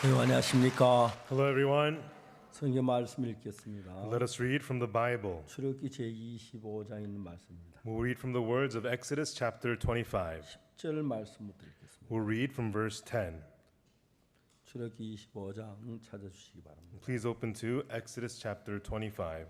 네, 안녕하십니까. Hello, everyone. 성경 말씀 읽겠습니다. Let us read from the Bible. 출애굽기 제25장에 있는 말씀입니다. We'll read from the words of Exodus chapter 25. 10절 말씀부터 읽겠습니다. We'll read from verse 10. 출애굽기 25장 찾아주시기 바랍니다. Please open to Exodus chapter 25.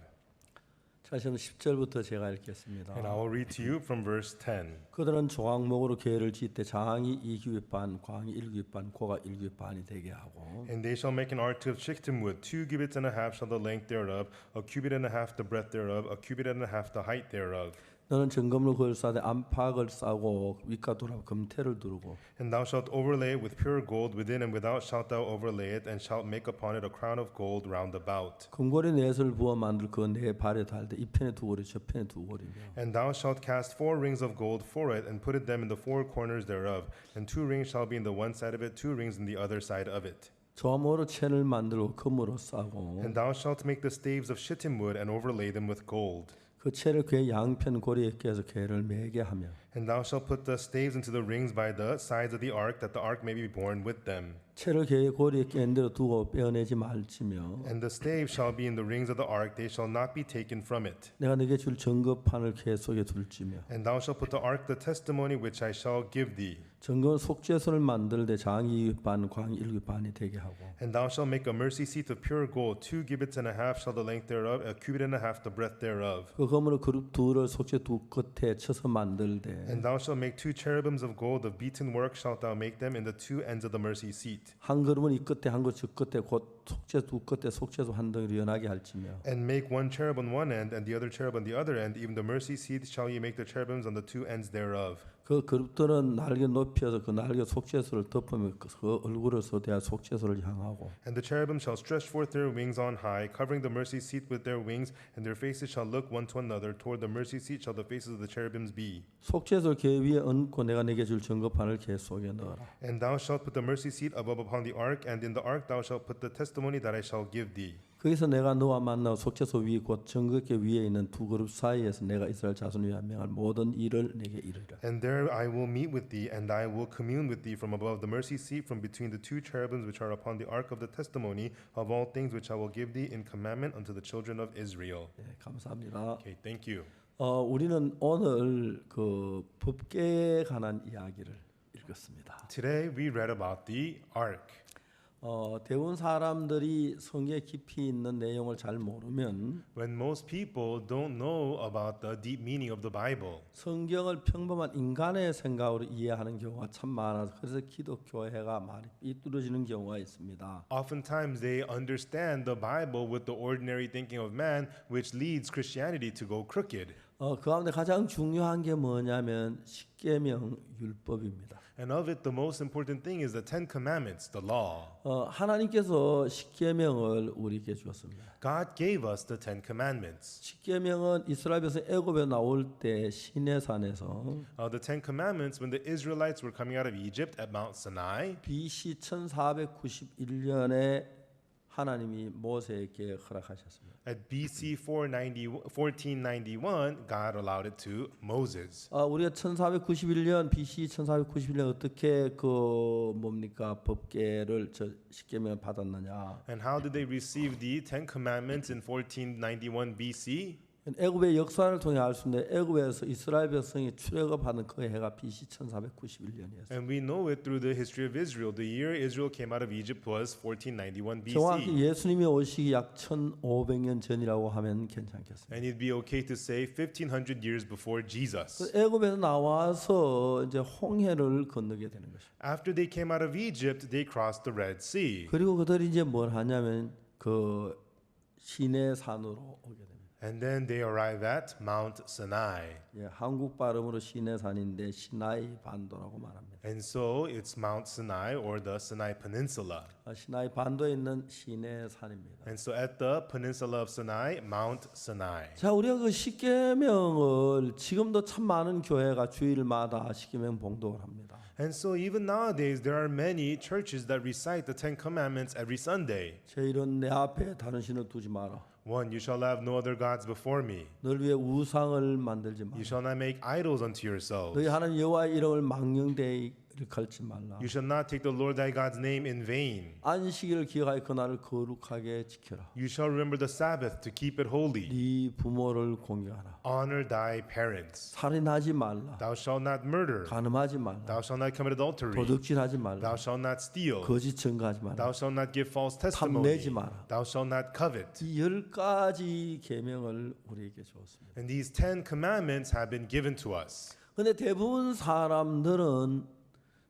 찾으시면 10절부터 제가 읽겠습니다. And I will read to you from verse 10. 그들은 조각목으로 궤를 짓되 장이 2규빗 반, 광이 1규빗 반, 고가 1규빗 반이 되게 하고 And they shall make an ark of shittim wood, 2 cubits and a half shall the length thereof, a cubit and a half the breadth thereof, a cubit and a half the height thereof. 너는 정금으로 그걸 싸되 안팎을 싸고 윗과 돌아 금태를 두르고 And thou shalt overlay it with pure gold within and without shalt thou overlay it, and shalt make upon it a crown of gold round about. 금고리 넷을 부어 만들 그 네 발에 달되 이 편에 두 고리 저 편에 두 고리며 And thou shalt cast 4 rings of gold for it, and put them in the 4 corners thereof, and 2 rings shall be in the one side of it, 2 rings in the other side of it. 조모로 채를 만들고 금으로 싸고 And thou shalt make the staves of shittim wood, and overlay them with gold. 그 채를 그의 양편 고리에 껴서 궤를 매게 하며 And thou shalt put the staves into the rings by the sides of the ark, that the ark may be borne with them. 채를 궤의 고리에 낀 대로 두고 빼어내지 말지며 And the staves shall be in the rings of the ark, they shall not be taken from it. 내가 네게 줄 증거판을 궤 속에 둘지며 And thou shalt put the ark the testimony which I shall give thee. 증거 속죄선을 만들되 장이 반, 광이 1규 반이 되게 하고 And thou shalt make a mercy seat of pure gold, 2 cubits and a half shall the length thereof, a cubit and a half the breadth thereof. 그 검으로 그룹 둘을 속죄 두 끝에 쳐서 만들되 And thou shalt make 2 cherubims of gold, of beaten work shalt thou make them in the 2 ends of the mercy seat. 한 그룹은 이 끝에 한 그룹 저 끝에 곧 속죄 두 끝에 속죄소 한 덩이로 연하게 할지며 And make 1 cherub on one end, and the other cherub on the other end, even the mercy seat shall ye make the cherubims on the 2 ends thereof. 그 그룹들은 날개 높여서 그 날개 속죄소를 덮으며 그 얼굴을 쏟아야 속죄소를 향하고 And the cherubim shall stretch forth their wings on high, covering the mercy seat with their wings, and their faces shall look one to another. Toward the mercy seat shall the faces of the cherubims be. 속죄소 궤 위에 얹고 내가 내게 줄 증거판을 궤 속에 넣어라. And thou shalt put the mercy seat above upon the ark, and in the ark thou shalt put the testimony that I shall give thee. 거기서 내가 너와 만나 속죄소 위 곧 증거궤 위에 있는 두 그룹 사이에서 내가 이스라엘 자손 위에 명할 모든 일을 내게 이르리라. And there I will meet with thee, and I will commune with thee from above the mercy seat, from between the 2 cherubims which are upon the ark of the testimony of all things which I will give thee in commandment unto the children of Israel. 네, 감사합니다. Okay, thank you. 우리는 오늘 그 법궤에 관한 이야기를 읽었습니다. Today we read about the ark. 대부분 사람들이 성경에 깊이 있는 내용을 잘 모르면 When most people don't know about the deep meaning of the Bible, 성경을 평범한 인간의 생각으로 이해하는 경우가 참 많아서 그래서 기독교회가 많이 삐뚤어지는 경우가 있습니다. oftentimes they understand the Bible with the ordinary thinking of man, which leads Christianity to go crooked. 그 가운데 가장 중요한 게 뭐냐면 십계명 율법입니다. And of it, the most important thing is the 10 commandments, the law. 하나님께서 십계명을 우리에게 주었습니다. God gave us the 10 commandments. 십계명은 이스라엘 백성 애굽에 나올 때 시내산에서 The 10 commandments, when the Israelites were coming out of Egypt at Mount Sinai, BC 1491년에 하나님이 모세에게 허락하셨습니다. at BC 1491, God allowed it to Moses. 우리가 1491년 BC 1491년 어떻게 그 법계를 십계명을 받았느냐? And how did they receive the 10 commandments in 1491 BC? 애굽의 역사를 통해 알 수 있는데 애굽에서 이스라엘 백성이 출애굽하는 그 해가 BC 1491년이었어요. And we know it through the history of Israel. The year Israel came out of Egypt was 1491 정확히 BC. 예수님이 오시기 약 1500년 전이라고 하면 괜찮겠습니다. And it'd be okay to say 1500 years before Jesus. 애굽에서 나와서 이제 홍해를 건너게 되는 것입니다. After they came out of Egypt, they crossed the Red Sea. 그리고 그들이 이제 뭘 하냐면 그 시내산으로 오게 됩니다. And then they arrive at Mount Sinai. 예, 한국 발음으로 시내산인데 시나이 반도라고 말합니다. And so it's Mount Sinai or the Sinai Peninsula. 시나이 반도에 있는 시내산입니다. And so at the peninsula of Sinai, Mount Sinai. 자, 우리가 그 십계명을 지금도 참 많은 교회가 주일마다 십계명 봉독을 합니다. And so even nowadays, there are many churches that recite the 10 commandments every Sunday. 제일은 내 앞에 다른 신을 두지 마라. 1. You shall have no other gods before me. 널 위해 우상을 만들지 마라. You shall not make idols unto yourselves. 너희 하나님 여호와의 이름을 망령되이 걸지 말라. You shall not take the Lord thy God's name in vain. 안식일을 기억하여 그날을 거룩하게 지켜라. You shall remember the Sabbath to keep it holy. 네 부모를 공경하라. Honor thy parents. 살인하지 말라. Thou shalt not murder. 간음하지 말라. Thou shalt not commit adultery. 도둑질하지 말라. Thou shalt not steal. 거짓 증거하지 말라. Thou shalt not give false testimony. 탐내지 마라. Thou shalt not covet. 이 10가지 계명을 우리에게 주었습니다. And these 10 commandments have been given to us. 근데 대부분 사람들은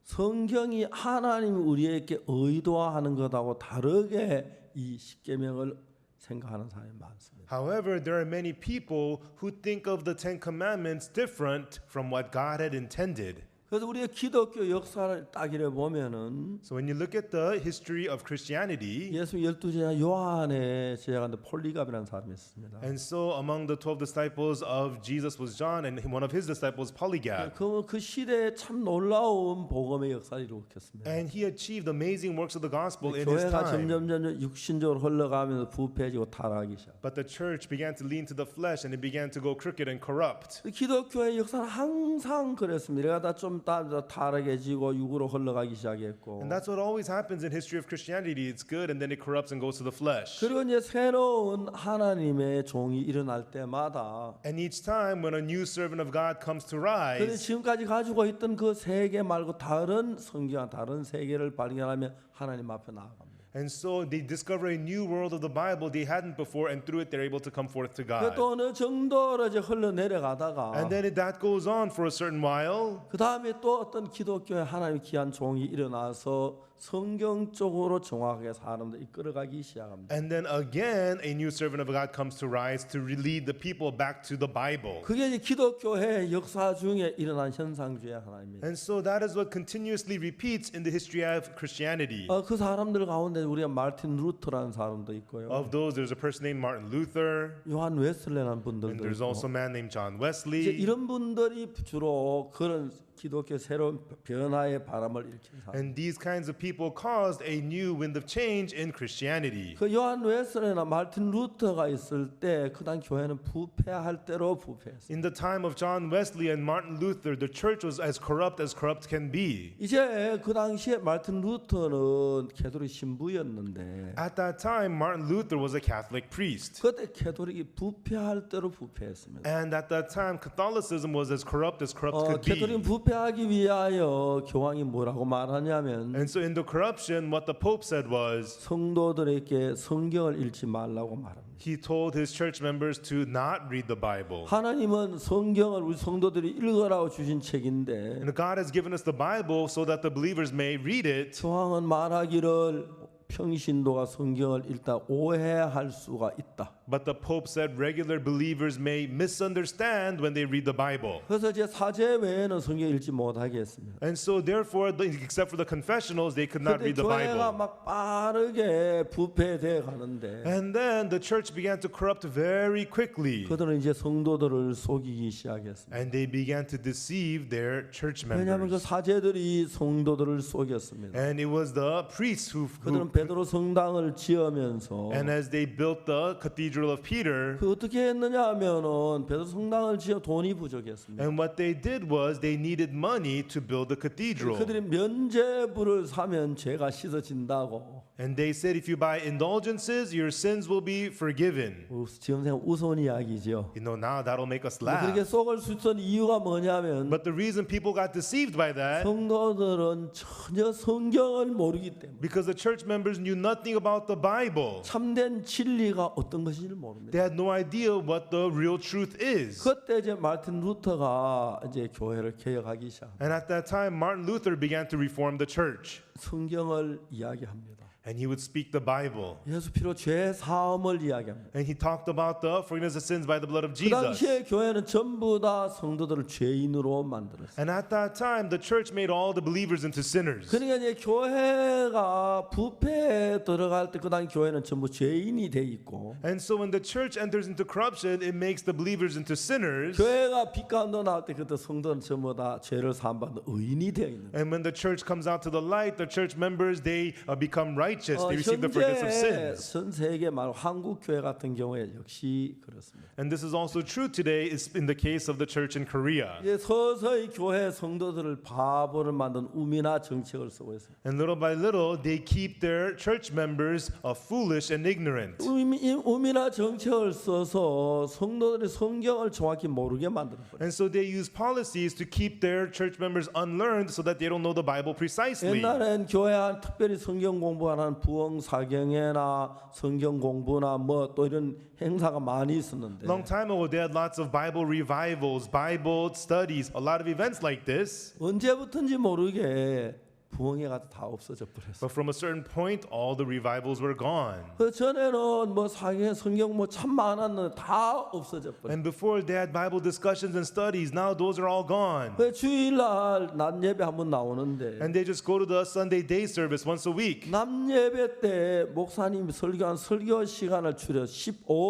성경이 하나님이 우리에게 의도하는 것하고 다르게 이 십계명을 생각하는 사람이 많습니다. However, there are many people who think of the 10 commandments different from what God had intended. 그래서 우리의 기독교 역사를 딱 이래 보면은 So when you look at the history of Christianity, 예수 12제자 요한의 제자가인데 폴리갑이라는 사람이 있습니다. and so among the 12 disciples of Jesus was John, and one of his disciples Polycarp. 그 시대에 참 놀라운 복음의 역사를 일으켰습니다. And he achieved amazing works of the gospel in his 교회가 time. 점점 육신적으로 흘러가면서 부패해지고 타락하기 시작. But the church began to lean to the flesh, and it began to go crooked and corrupt. 기독교의 역사는 항상 그랬습니다. 내가 좀 타락해지고 육으로 흘러가기 시작했고. And that's what always happens in history of Christianity. It's good, and then it corrupts and goes to the flesh. 그리고 이제 새로운 하나님의 종이 일어날 때마다 And each time when a new servant of God comes to 그는 rise, 지금까지 가지고 있던 그 세계 말고 다른 성경, 다른 세계를 발견하며 하나님 앞에 나아갑니다. and so they discover a new world of the Bible they hadn't before, and through it they're able to come forth to God. 또 어느 정도로 이제 흘러내려가다가 And then that goes on for a certain while. 그 다음에 또 어떤 기독교의 하나님 귀한 종이 일어나서 성경적으로 정확하게 사람들 이끌어가기 시작합니다. And then again, a new servant of God comes to rise to lead the people back to the Bible. 그게 이제 기독교의 역사 중에 일어난 현상 중에 하나입니다. And so that is what continuously repeats in the history of Christianity. 그 사람들 가운데 우리가 마틴 루터라는 사람도 있고요. Of those, there's a person named Martin Luther, 요한 웨슬레라는 and 분들도 there's 있고. also a man named John 이제 Wesley. 이런 분들이 주로 그런 기독교 새로운 변화의 바람을 일으킨 사람. And these kinds of people caused a new wind of change in Christianity. 그 요한 웨슬레나 마틴 루터가 있을 때 그당 교회는 부패할 대로 부패했어요. In the time of John Wesley and Martin Luther, the church was as corrupt can be. 이제 그 당시에 마틴 루터는 캐톨릭 신부였는데 At that time, Martin Luther was a Catholic priest. 그때 캐톨릭이 부패할 대로 부패했습니다. And at that time, Catholicism was as corrupt could 캐톨릭 be. 부패하기 위하여 교황이 뭐라고 말하냐면 And so in the corruption, what the Pope said was, 성도들에게 성경을 읽지 말라고 말합니다. he told his church members to not read the Bible. 하나님은 성경을 우리 성도들이 읽으라고 주신 책인데 And God has given us the Bible so that the believers may read it. 교황은 말하기를 평신도가 성경을 읽다 오해할 수가 있다. But the Pope said regular believers may misunderstand when they read the Bible. 그래서 이제 사제 외에는 성경 읽지 못하게 했습니다. And so therefore, except for the confessionals, they could not 그때 read the 교회가 Bible. 막 빠르게 부패돼 가는데 And then the church began to corrupt very quickly. 그들은 이제 성도들을 속이기 시작했습니다. And they began to deceive their church 왜냐하면 그 members. 사제들이 성도들을 속였습니다. And it was the priests who 그들은 베드로 성당을 지으면서 and as they built the cathedral of Peter, 그 어떻게 했느냐 하면은 베드로 성당을 지어 돈이 부족했습니다. and what they did was they needed money to build the cathedral. 그들이 면제부를 사면 죄가 씻어진다고. And they said, if you buy indulgences, your sins will be forgiven. 지금 생각 우스운 이야기죠. You know, now that'll make us 그렇게 laugh. 속을 수 있는 이유가 뭐냐면 But the reason people got deceived by that, 성도들은 전혀 성경을 모르기 때문에 because the church members knew nothing about the Bible. 참된 진리가 어떤 것인지를 모릅니다. They had no idea what the real truth is. 그때 이제 마틴 루터가 이제 교회를 개혁하기 시작. And at that time, Martin Luther began to reform the church. 성경을 이야기합니다. And he would speak the Bible. 예수 피로 죄 사함을 이야기합니다. And he talked about the forgiveness of sins by the blood of 그 Jesus. 당시에 교회는 전부 다 성도들을 죄인으로 만들었어요. And at that time, the church made all the believers into sinners. 그러니까 이제 교회가 부패에 들어갈 때 그 당시 교회는 전부 죄인이 돼 있고 And so when the church enters into corruption, it makes the believers into sinners. 교회가 빛 가운데 나올 때 그때 성도는 전부 다 죄를 사함받는 의인이 되어 있는 거예요. And when the church comes out to the light, the church members, they become righteous righteous. They receive the forgiveness of 현재 sins. 전 세계 말 한국 교회 같은 경우에 역시 그렇습니다. And this is also true today is in the case of the church in Korea. 이제 서서히 교회 성도들을 바보를 만든 우미나 정책을 쓰고 있어요. And little by little, they keep their church members foolish and ignorant. 우미나 정책을 써서 성도들이 성경을 정확히 모르게 만들어버려요. And so they use policies to keep their church members unlearned so that they don't know the Bible precisely. 옛날엔 교회 안 특별히 성경 공부하는 부흥 사경회나 성경 공부나 뭐 또 이런 행사가 많이 있었는데 Long time ago, they had lots of Bible revivals, Bible studies, a lot of events like this. 언제부터인지 모르게 부흥회가 다 없어져 버렸어요. But from a certain point, all the revivals were gone. 그 전에는 뭐 사경회 성경 뭐 참 많았는데 다 없어져 버렸어요. And before they had Bible discussions and studies, now those are all gone. 그 주일날 낮 예배 한번 나오는데 And they just go to the Sunday day service once a week. 낮 예배 때 목사님이 설교한 설교 시간을 줄여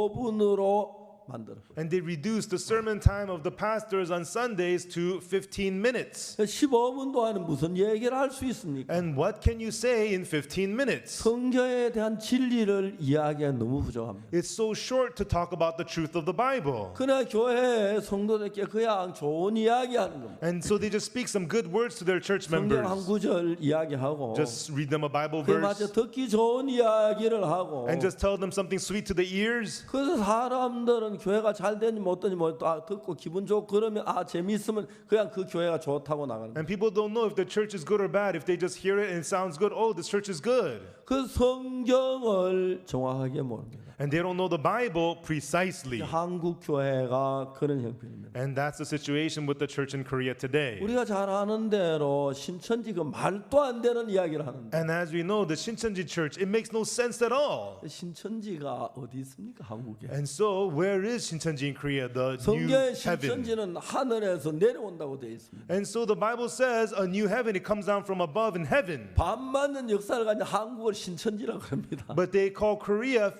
15분으로 만들어. And they reduced the sermon time of the pastors on Sundays to 15 minutes. 15분 동안은 무슨 얘기를 할 수 있습니까? And what can you say in 15 minutes? 성경에 대한 진리를 이야기하기 너무 부족합니다. It's so short to talk about the truth of the Bible. 그러나 교회 성도들께 그냥 좋은 이야기하는 겁니다. And so they just speak some good words to their church 성경 한 members. 구절 이야기하고 Just read them a Bible 그 맞아 verse 듣기 좋은 이야기를 하고 and just tell them something sweet to the ears. 그래서 사람들은 교회가 잘 되니 못되니 뭐 듣고 기분 좋고 그러면 아 재미있으면 그냥 그 교회가 좋다고 나가는 거예요. And people don't know if the church is good or bad. If they just hear it and it sounds good, oh, this church is good. 그 성경을 정확하게 모릅니다. And they don't know the Bible precisely. 한국 교회가 그런 형편입니다. And that's the situation with the church in Korea today. 우리가 잘 아는 대로 신천지 그 말도 안 되는 이야기를 하는데 And as we know, the Shincheonji church, it makes no sense at all. 신천지가 어디 있습니까 한국에? And so, where is Shincheonji in Korea, the new 성경의 heaven? 신천지는 하늘에서 내려온다고 되어 있습니다. And so the Bible says a new heaven, it comes down from above in heaven. 반 맞는 역사를 가진 한국을 신천지라고 합니다. But they call Korea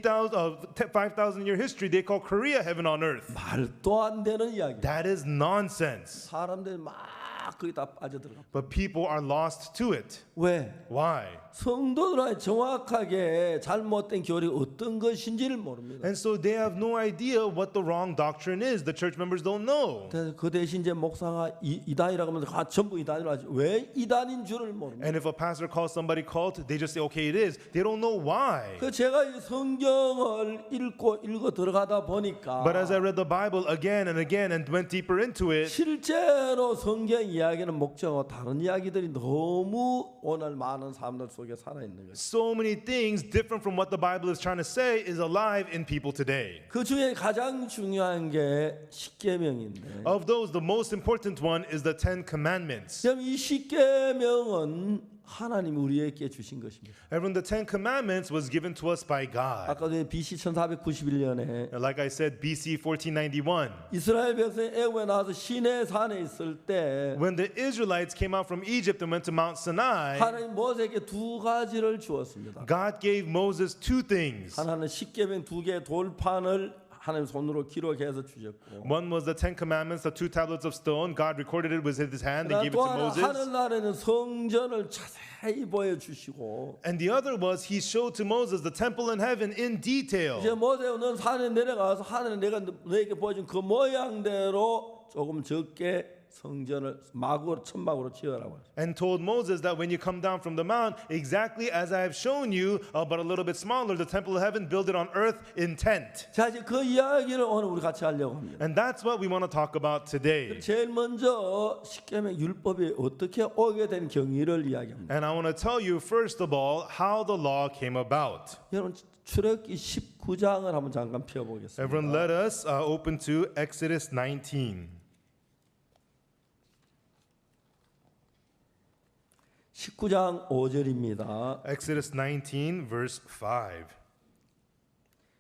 5,000 year history, they call Korea heaven on earth. 말도 안 되는 이야기. That is nonsense. 사람들이 막 거기다 빠져들어가. But people are lost to it. 왜? Why? 성도들은 정확하게 잘못된 교리 어떤 것인지를 모릅니다. And so they have no idea what the wrong doctrine is. The church members don't know. 그래서 그 대신 이제 목사가 이단이라고 하면 전부 이단이라고 하지 왜 이단인 줄을 모릅니다. And if a pastor calls somebody cult, they just say, okay, it is. They don't know why. 그 제가 이 성경을 읽어 들어가다 보니까 But as I read the Bible again and again and went deeper into it, 실제로 성경 이야기는 목적하고 다른 이야기들이 너무 오늘 많은 사람들 속에 살아 있는 거죠. so many things different from what the Bible is trying to say is alive in people today. 그 중에 가장 중요한 게 십계명인데. Of those, the most important one is the Ten Commandments. 그럼 이 십계명은 하나님이 우리에게 주신 것입니다. Everyone, the Ten Commandments was given to us by God. 아까 전에 BC 1491년에 Like I said, BC 1491. 이스라엘 백성이 애굽에 나와서 시내 산에 있을 때 When the Israelites came out from Egypt and went to Mount Sinai, 하나님 모세에게 두 가지를 주었습니다. God gave Moses two things. 하나는 십계명 두 개의 돌판을 하나님 손으로 기록해서 주셨고 One was the Ten Commandments, the two tablets of stone. God recorded it with his hand and gave it 또 to 하나 Moses. 하늘나라에는 성전을 자세히 보여주시고 And the other was he showed to Moses the temple in heaven in detail. 이제 모세야 넌 산에 내려가서 하늘에 내가 너에게 보여준 그 모양대로 조금 적게 성전을 천막으로 지으라고 했어요. And told Moses that when you come down from the mount, exactly as I have shown you, but a little bit smaller, the temple of heaven, build it on earth in tent. 자 이제 그 이야기를 오늘 우리 같이 하려고 합니다. And that's what we want to talk about today. 제일 먼저 십계명 율법이 어떻게 오게 된 경위를 이야기합니다. And I want to tell you, first of all, how the law came about. 여러분 출애굽기 19장을 한번 잠깐 펴보겠습니다. Everyone, let us open to Exodus 19. 19장 5절입니다. Exodus 19, verse 5.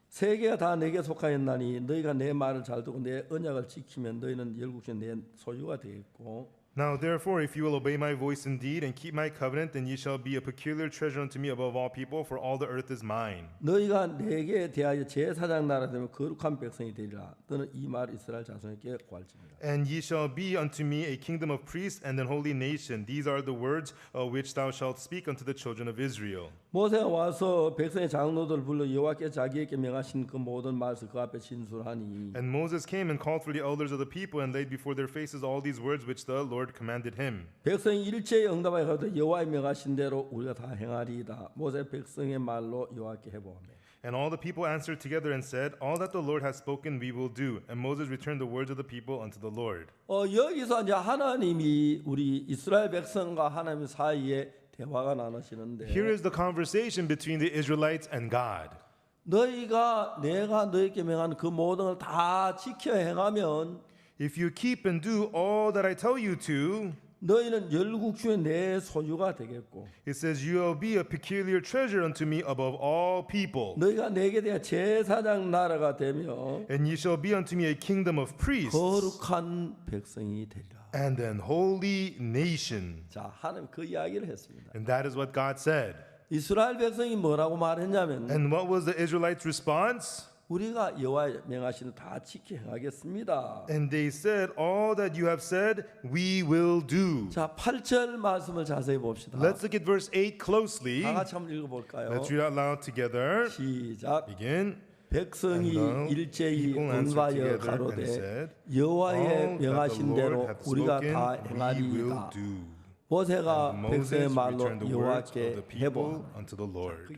세계가 다 내게 속하였나니 너희가 내 말을 잘 듣고 내 언약을 지키면 너희는 열국중 내 소유가 되겠고 Now therefore, if you will obey my voice indeed and keep my covenant, then ye shall be a peculiar treasure unto me above all people, for all the earth is mine. 너희가 내게 대하여 제사장 나라 되면 거룩한 백성이 되리라. 너는 이 말 이스라엘 자손에게 고할지니라. And ye shall be unto me a kingdom of priests and an holy nation. These are the words which thou shalt speak unto the children of Israel. 모세가 와서 백성의 장로들을 불러 여호와께 자기에게 명하신 그 모든 말씀 그 앞에 진술하니 And Moses came and called for the elders of the people and laid before their faces all these words which the Lord commanded him. 백성이 일제히 응답하여 가로되 여호와의 명하신 대로 우리가 다 행하리이다. 모세 백성의 말로 여호와께 해보하며 And all the people answered together and said, All that the Lord has spoken we will do. And Moses returned the words of the people unto the Lord. 여기서 이제 하나님이 우리 이스라엘 백성과 하나님 사이에 대화가 나누시는데 Here is the conversation between the Israelites and God. 너희가 내가 너희에게 명한 그 모든 걸 다 지켜 행하면 If you keep and do all that I tell you to, 너희는 열국 중에 내 소유가 되겠고 it says, You will be a peculiar treasure unto me above all people. 너희가 내게 대한 제사장 나라가 되며 And ye shall be unto me a kingdom of priests 거룩한 백성이 되리라. and an holy nation. 자, 하나님 그 이야기를 했습니다. And that is what God said. 이스라엘 백성이 뭐라고 말했냐면 And what was the Israelites' response? 우리가 여호와의 명하시는 다 지켜 행하겠습니다. And they said, All that you have said, we will do. 자, 8절 말씀을 자세히 봅시다. Let's look at verse 8 closely. 다 같이 한번 읽어볼까요? Let's read out loud together. 시작. Begin. 백성이 And the 일제히 people answered 응하여 together and 가로되 said, 여호와의 All that the 명하신 Lord 대로 hath 우리가 spoken, 다 we will 행하리이다. do. 모세가 And 백성의 Moses 말로 returned the words of the 여호와께 people 해보. unto the Lord.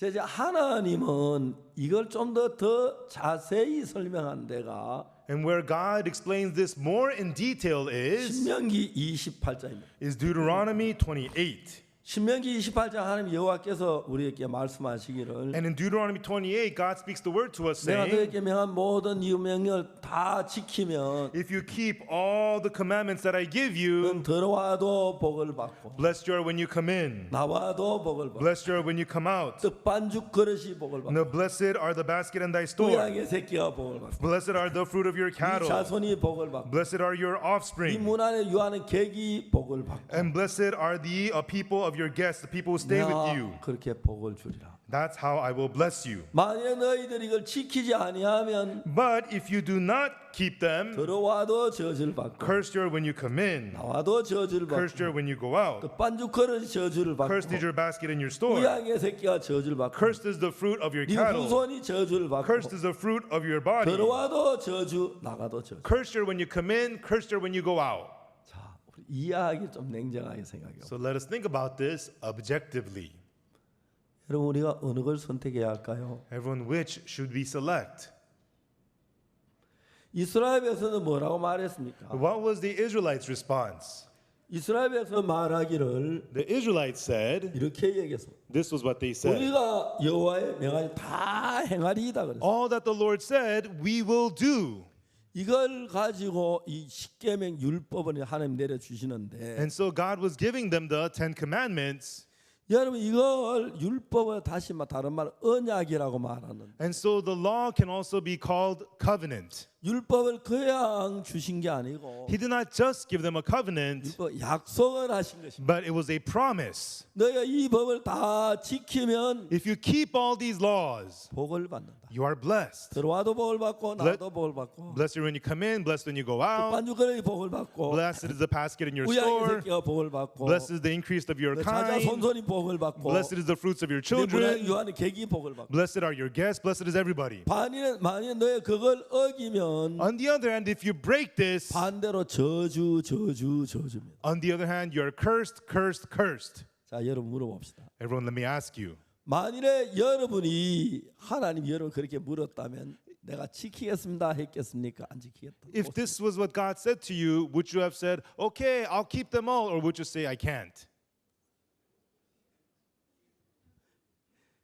이제 하나님은 이걸 좀 더 자세히 설명한 데가 And where God explains this more in detail 신명기 28장입니다. is Deuteronomy 28. 신명기 28장 하나님 여호와께서 우리에게 말씀하시기를 And in Deuteronomy 28, God speaks the word to us 내가 saying, 너에게 명한 모든 이 명령을 다 지키면 If you keep all the commandments that I give you, 넌 들어와도 복을 받고 blessed you are when you come in, 나와도 복을 받고 blessed you are when you come out. 떡반죽 그릇이 복을 받고 No, blessed are the basket and thy store. 우양의 새끼가 복을 받고 Blessed are the fruit of your 이 cattle. 자손이 복을 받고 Blessed are your 이 offspring. 문 안에 유하는 객이 복을 받고 And blessed are the people of your guests, the people who stay with you. 내가 그렇게 복을 주리라. That's how I will bless you. 만약 너희들이 이걸 지키지 아니하면 But if you do not keep them, 들어와도 저주를 받고 cursed you are when you come in, 나와도 저주를 cursed you 받고 are when you go out. 떡반죽 그릇이 저주를 받고 Cursed is your basket and your store. 우양의 새끼가 저주를 받고 Cursed is the fruit of your 네 cattle. 후손이 저주를 받고 Cursed is the fruit of your body. 들어와도 저주 나가도 저주. Cursed you are when you come in, cursed you are when you go out. 자, 우리 이해하기 좀 냉정하게 생각해요. So let us think about this objectively. 여러분 우리가 어느 걸 선택해야 할까요? Everyone, which should we select? 이스라엘 백성은 뭐라고 말했습니까? What was the Israelites' response? 이스라엘 백성 말하기를 The Israelites said, 이렇게 얘기했습니다. this was what they said. 우리가 여호와의 명하니 다 행하리이다 그랬어요. All that the Lord said, we will do. 이걸 가지고 이 십계명 율법을 하나님 내려 주시는데 And so God was giving them the Ten Commandments. 여러분 이걸 율법을 다시 다른 말 언약이라고 말하는. And so the law can also be called covenant. 율법을 그냥 주신 게 아니고 He did not just give them a covenant, 율법 약속을 하신 것입니다. but it was a promise. 너희가 이 법을 다 지키면 If you keep all these laws, 복을 받는다. you are blessed. 들어와도 복을 받고 나도 복을 받고 Blessed are when you come in, blessed when you go out. 반죽거리 복을 받고 Blessed is the basket in your 우양의 store. 새끼가 복을 받고 Blessed is the increase of your 너 자자 kind. 손손이 복을 받고 Blessed is the fruits of your 내 문에 children. 유하는 객이 복을 받고 Blessed are your guests. Blessed is everybody. 만일 너희 그걸 어기면 On the other hand, if you break this, 반대로 저주입니다. on the other hand, you're cursed, cursed, cursed. 자, 여러분 물어봅시다. Everyone, let me ask you. 만일에 여러분이 하나님 여러분 그렇게 물었다면 내가 지키겠습니다 했겠습니까? 안 지키겠다. If this was what God said to you, would you have said, okay, I'll keep them all, or would you say, I can't?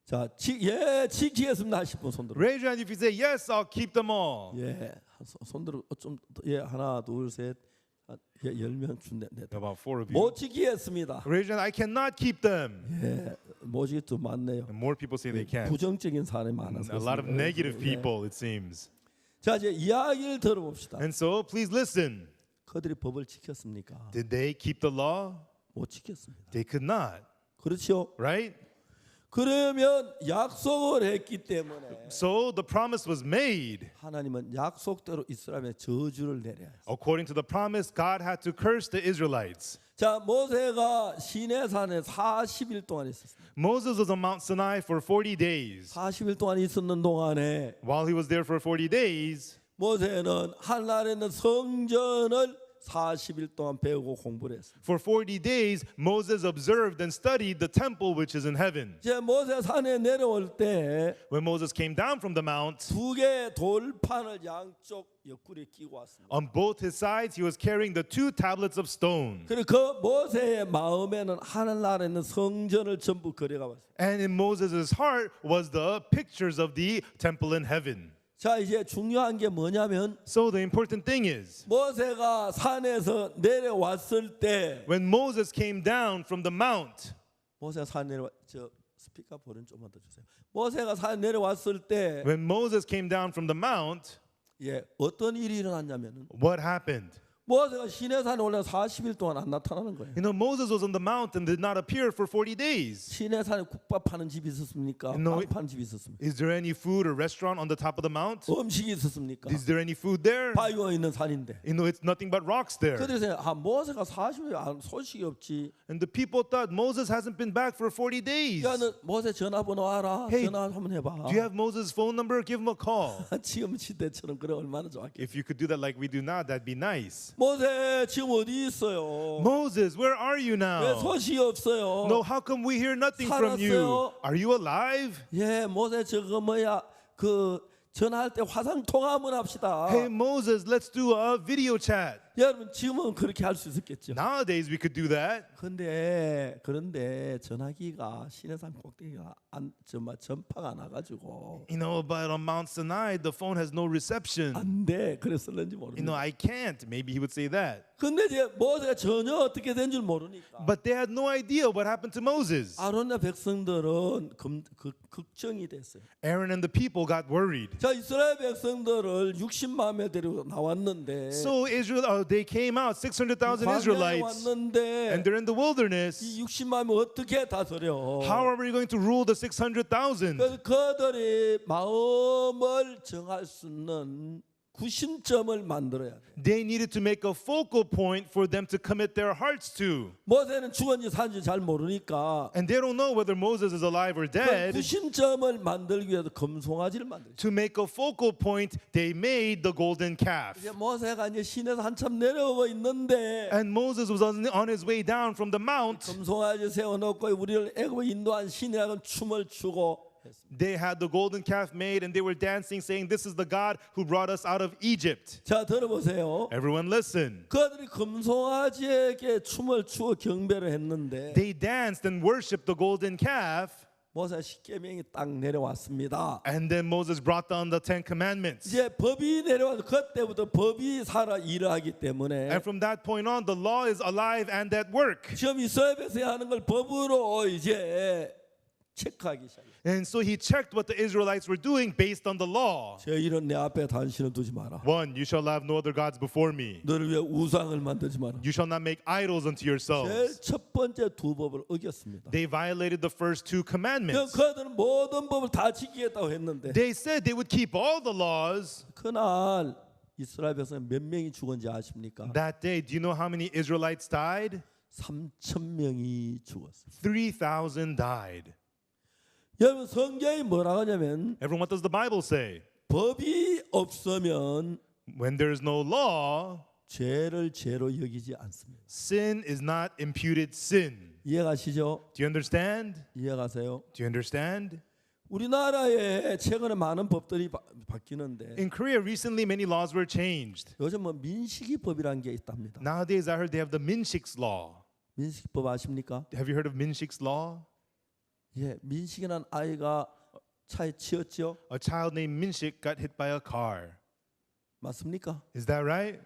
자, 지키겠습니다 하실 분 손 들어. Raise your hand if you say, yes, I'll keep them all. 예, 손 들어 하나, 둘, 셋, 10명 준대. About 4 of you. 못 지키겠습니다. Raise your hand, I cannot keep them. 예, 못 지키 좀 많네요. And more people say they can't. 부정적인 사람이 많아서. A lot of negative 예. people, it seems. 자, 이제 이야기를 들어봅시다. And so, please listen. 그들이 법을 지켰습니까? Did they keep the law? 못 지켰습니다. They could not, 그렇죠? right? 그러면 약속을 했기 때문에 So the promise was made. 하나님은 약속대로 이스라엘에 저주를 내려야 했어요. According to the promise, God had to curse the Israelites. 자, 모세가 시내산에 40일 동안 있었습니다. Moses was on Mount Sinai for 40 days. 40일 동안 있었는 동안에 While he was there for 40 days, 모세는 하늘에 있는 성전을 40일 동안 배우고 공부를 했습니다. for 40 days, Moses observed and studied the temple which is in heaven. 이제 모세 산에 내려올 때 When Moses came down from the mount, 두 개의 돌판을 양쪽 옆구리에 끼고 왔습니다. on both his sides, he was carrying the 2 tablets of stone. 그리고 그 모세의 마음에는 하늘나라에 있는 성전을 전부 그려가 봤어요. And in Moses' heart was the pictures of the temple in heaven. 자, 이제 중요한 게 뭐냐면 So the important thing is, 모세가 산에서 내려왔을 때 when Moses came down from the mount, 모세가 산에 내려 저 스피커 볼륨 좀만 더 주세요. 모세가 산에 내려왔을 때 when Moses came down from the mount, 예, 어떤 일이 일어났냐면은 what happened? 모세가 시내산에 올라 40일 동안 안 나타나는 거예요. You know, Moses was on the mount and did not appear for 40 days. 시내산에 국밥 파는 집이 있었습니까? No, 빵 파는 집이 있었습니까? Is there any food or restaurant on the top of the mount? 음식이 있었습니까? Is there any food there? 바위가 있는 산인데. You know, it's nothing but rocks there. 그래서 모세가 40일 안 소식이 없지. And the people thought Moses hasn't been back for 40 days. 야, 너 모세 전화번호 알아? Hey, 전화 한번 해봐. Do you have Moses' phone number? Give him a call. 지금 시대처럼 그래 얼마나 좋았겠어. If you could do that like we do now, that'd be nice. 모세 지금 어디 있어요? Moses, where are you 왜 now? 소식이 없어요? No, how come we hear nothing from you? 살았어요? Are you alive? 예, 모세 저거 뭐야? 그 전화할 때 화상 통화 한번 합시다. Hey, Moses, let's do a video chat. 여러분 지금은 그렇게 할 수 있었겠죠. Nowadays, we could do that. 그런데 전화기가 시내산 꼭대기가 정말 전파가 나가지고 You know, but on Mount Sinai, the phone has no reception. 안 돼. 그랬을는지 You know, 모르겠네. I can't. Maybe he would say that. 근데 이제 모세가 전혀 어떻게 된 줄 모르니까 But they had no idea what happened to Moses. 아론의 백성들은 걱정이 됐어요. Aaron and the people got worried. 자, 이스라엘 백성들을 60만 명 데리고 나왔는데 So they came out, 600,000 광야에 Israelites, 왔는데 and they're in the wilderness. 이 60만 명 어떻게 다스려? How are we going to rule the 600,000? 그래서 그들이 마음을 정할 수 있는 구심점을 만들어야 돼. They needed to make a focal point for them to commit their hearts to. 모세는 죽은지 산지 잘 모르니까 And they don't know whether Moses is alive or 그 dead. 구심점을 만들기 위해서 금송아지를 만들었어요. To make a focal point, they made the golden calf. 이제 모세가 이제 시내에서 한참 내려오고 있는데 And Moses was on his way down from the mount. 금송아지 세워놓고 우리를 애굽에 인도한 신이라는 춤을 추고 했습니다. They had the golden calf made and they were dancing, saying, "This is the God who brought us out of Egypt." 자, 들어보세요. Everyone listen. 그들이 금송아지에게 춤을 추고 경배를 했는데 They danced and worshipped the golden calf. 모세 십계명이 딱 내려왔습니다. And then Moses brought down the 10 commandments. 이제 법이 내려와서 그때부터 법이 살아 일하기 때문에 And from that point on, the law is alive and at work. 지금 이스라엘 백성이 하는 걸 법으로 이제 체크하기 시작해요. And so he checked what the Israelites were doing based on the law. 제 이런 내 앞에 단신을 두지 마라. 1, you shall have no other gods before me. 너를 위해 우상을 만들지 마라. You shall not make idols unto 제일 yourselves. 첫 번째 두 법을 어겼습니다. They violated the first 2 commandments. 그들은 모든 법을 다 지키겠다고 했는데 They said they would keep all the laws. 그날 이스라엘 백성 몇 명이 죽은지 아십니까? That day, do you know how many Israelites died? 3,000명이 죽었어요. 3,000 died. 여러분 성경이 뭐라고 하냐면 Everyone, what does the Bible say? 법이 없으면 When there is no law, 죄를 죄로 여기지 않습니다. sin is not imputed sin. 이해가시죠? Do you understand? 이해가세요? Do you understand? 우리나라에 최근에 많은 법들이 바뀌는데 In Korea, recently many laws were changed. 요즘 뭐 민식이법이라는 게 있답니다. Nowadays, I heard they have the Minshik's law. 민식이법 아십니까? Have you heard of Minshik's law? 예, 민식이라는 아이가 차에 치였죠. A child named Minshik got hit by a car. 맞습니까? Is that right?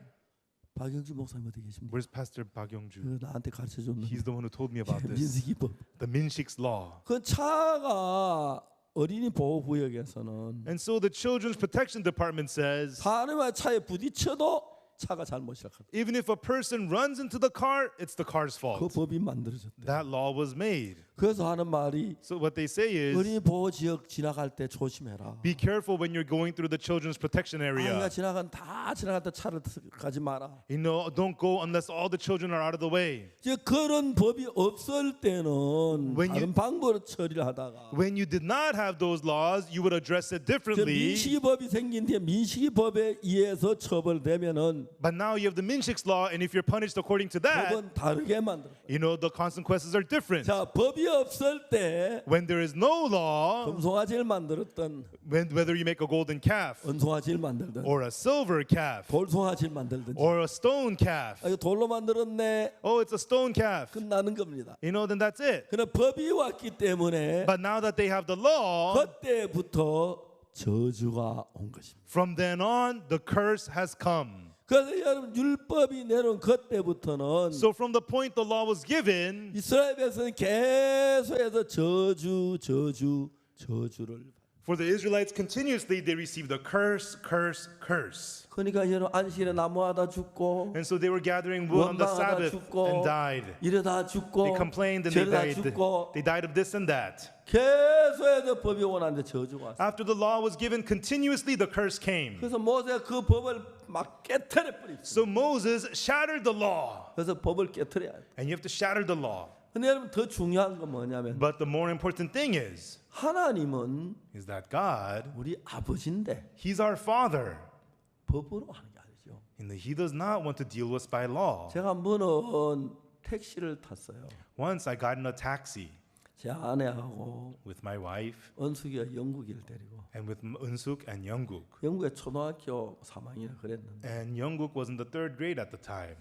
박영주 목사님 어디 계십니까? Where's Pastor Park Young-ju? 그 나한테 가르쳐 줬는데 He's the one who told me about this. 민식이법. The Minshik's law. 그 차가 어린이 보호 구역에서는 And so the Children's Protection Department says 사람의 차에 부딪혀도 차가 잘못이라 합니다. Even if a person runs into the car, it's the car's 그 fault. 법이 만들어졌대. That law was made. 그래서 하는 말이 So what they say is, 어린이 보호 지역 지나갈 때 조심해라. be careful when you're going through the children's protection 아이가 area. 다 지나갈 때 차를 가지 마라. You know, don't go unless all the children are out of the way. 이제 그런 법이 없을 때는 When 다른 방법으로 처리를 하다가 When you did not have those laws, you would address it 저 differently. 민식이법이 생긴 뒤에 민식이법에 의해서 처벌되면은 But now you have the Minshik's law, and if you're punished according to that, 법은 다르게 만들어. you know, the consequences are different. 자, 법이 없을 때 When there is no law, 금송아지를 만들었던 whether you make a golden calf 은송아지를 만들든 or a silver calf 돌송아지를 만들든 or a stone calf, 이거 돌로 만들었네 oh, it's a stone calf, 끝나는 겁니다. you know, then that's it. 그러나 법이 왔기 때문에 But now that they have the law, 그때부터 저주가 온 것입니다. from then on, the curse has come. 그래서 여러분 율법이 내려온 그때부터는 So from the point the law was given, 이스라엘 백성은 계속해서 저주를. for the Israelites continuously they received the curse, curse, curse. 그러니까 여러분 안식일에 나무하다 죽고 And so they were gathering wood on the 원망하다 Sabbath 죽고 and died. 이러다 죽고 They complained and they 저러다 died. 죽고 They died of this and that. 계속해서 법이 원하는데 저주가 왔어요. After the law was given, continuously the curse came. 그래서 모세가 그 법을 막 깨트려 버렸어요. So Moses shattered the law. 그래서 법을 깨트려야 돼. And you have to shatter the law. 근데 여러분 더 중요한 건 뭐냐면 But the more important thing is 하나님은 that God, 우리 아버지인데 He's our Father. 법으로 하는 게 아니죠. And He does not want to deal with us by law. 제가 한 번은 택시를 탔어요. Once I got in a taxi 제 아내하고 with my wife 은숙이가 영국을 데리고 and with Unsuk and Younguk. 영국에 초등학교 3학년이라 그랬는데 And Younguk was in the 3rd grade at the time.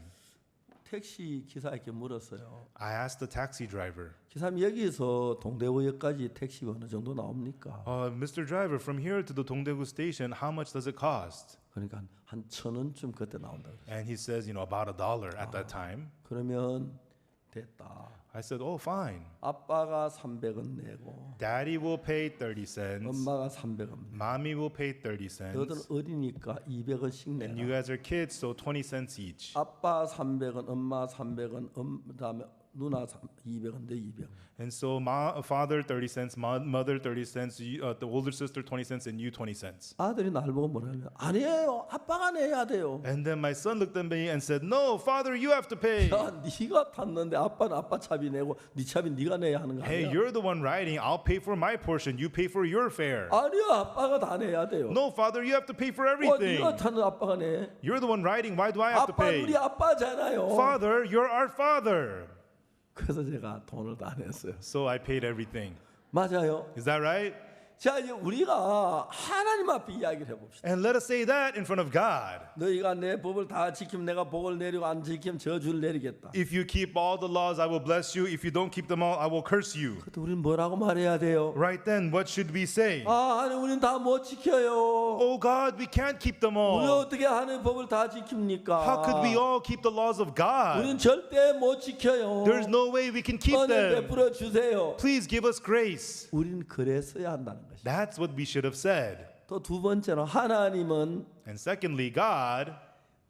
택시 기사에게 물었어요. I asked the taxi driver, 기사님 여기서 동대구역까지 택시가 어느 정도 나옵니까? Mr. Driver, from here to the Dongdaegu station, how much does it cost? 그러니까 한 1,000원쯤 그때 나온다 그랬어요. And he says, about $1 at that time. 그러면 됐다. I said, oh, fine. 아빠가 300원 내고 Daddy will pay 30 cents. 엄마가 300원. Mommy will pay 30 너희들 cents. 어리니까 200원씩 And you 내라. guys are kids, so 20 cents each. 아빠 300원, 엄마 300원, 그다음에 누나 200원, 내 200원. And so father 30 cents, mother 30 cents, the older sister 20 cents, and you 20 cents. 아들이 날 보고 뭐라면 아니에요. 아빠가 내야 돼요. And then my son looked at me and said, no, father, you have to pay. 야, 네가 탔는데 아빠는 아빠 차비 내고 네 차비 네가 내야 하는 거 Hey, 아니야? you're the one riding. I'll pay for my portion. You pay for your fare. 아니야, 아빠가 다 내야 돼요. No, father, you have to pay for 어, everything. 네가 타는 아빠가 내. You're the one riding. Why do I have to 아빠 pay? 우리 아빠잖아요. Father, you're our father. 그래서 제가 돈을 다 냈어요. So I paid everything. 맞아요. Is that right? 자, 이제 우리가 하나님 앞에 이야기를 해봅시다. And let us say that in front of God. 너희가 내 법을 다 지키면 내가 복을 내리고 안 지키면 저주를 내리겠다. If you keep all the laws, I will bless you. If you don't keep them all, I will curse you. 그때 우리는 뭐라고 말해야 돼요? Right then, what should we say? 아, 하나님 우리는 다 못 지켜요. Oh God, we can't keep them 우리 all. 어떻게 하나님 법을 다 지킵니까? How could we all keep the laws of God? 우리는 절대 못 지켜요. There's no way we can keep 은혜 them. 베풀어 주세요. Please give us grace. 우리는 그랬어야 한다는 것이. That's what we should have said. 또 두 번째로 하나님은 And secondly, God,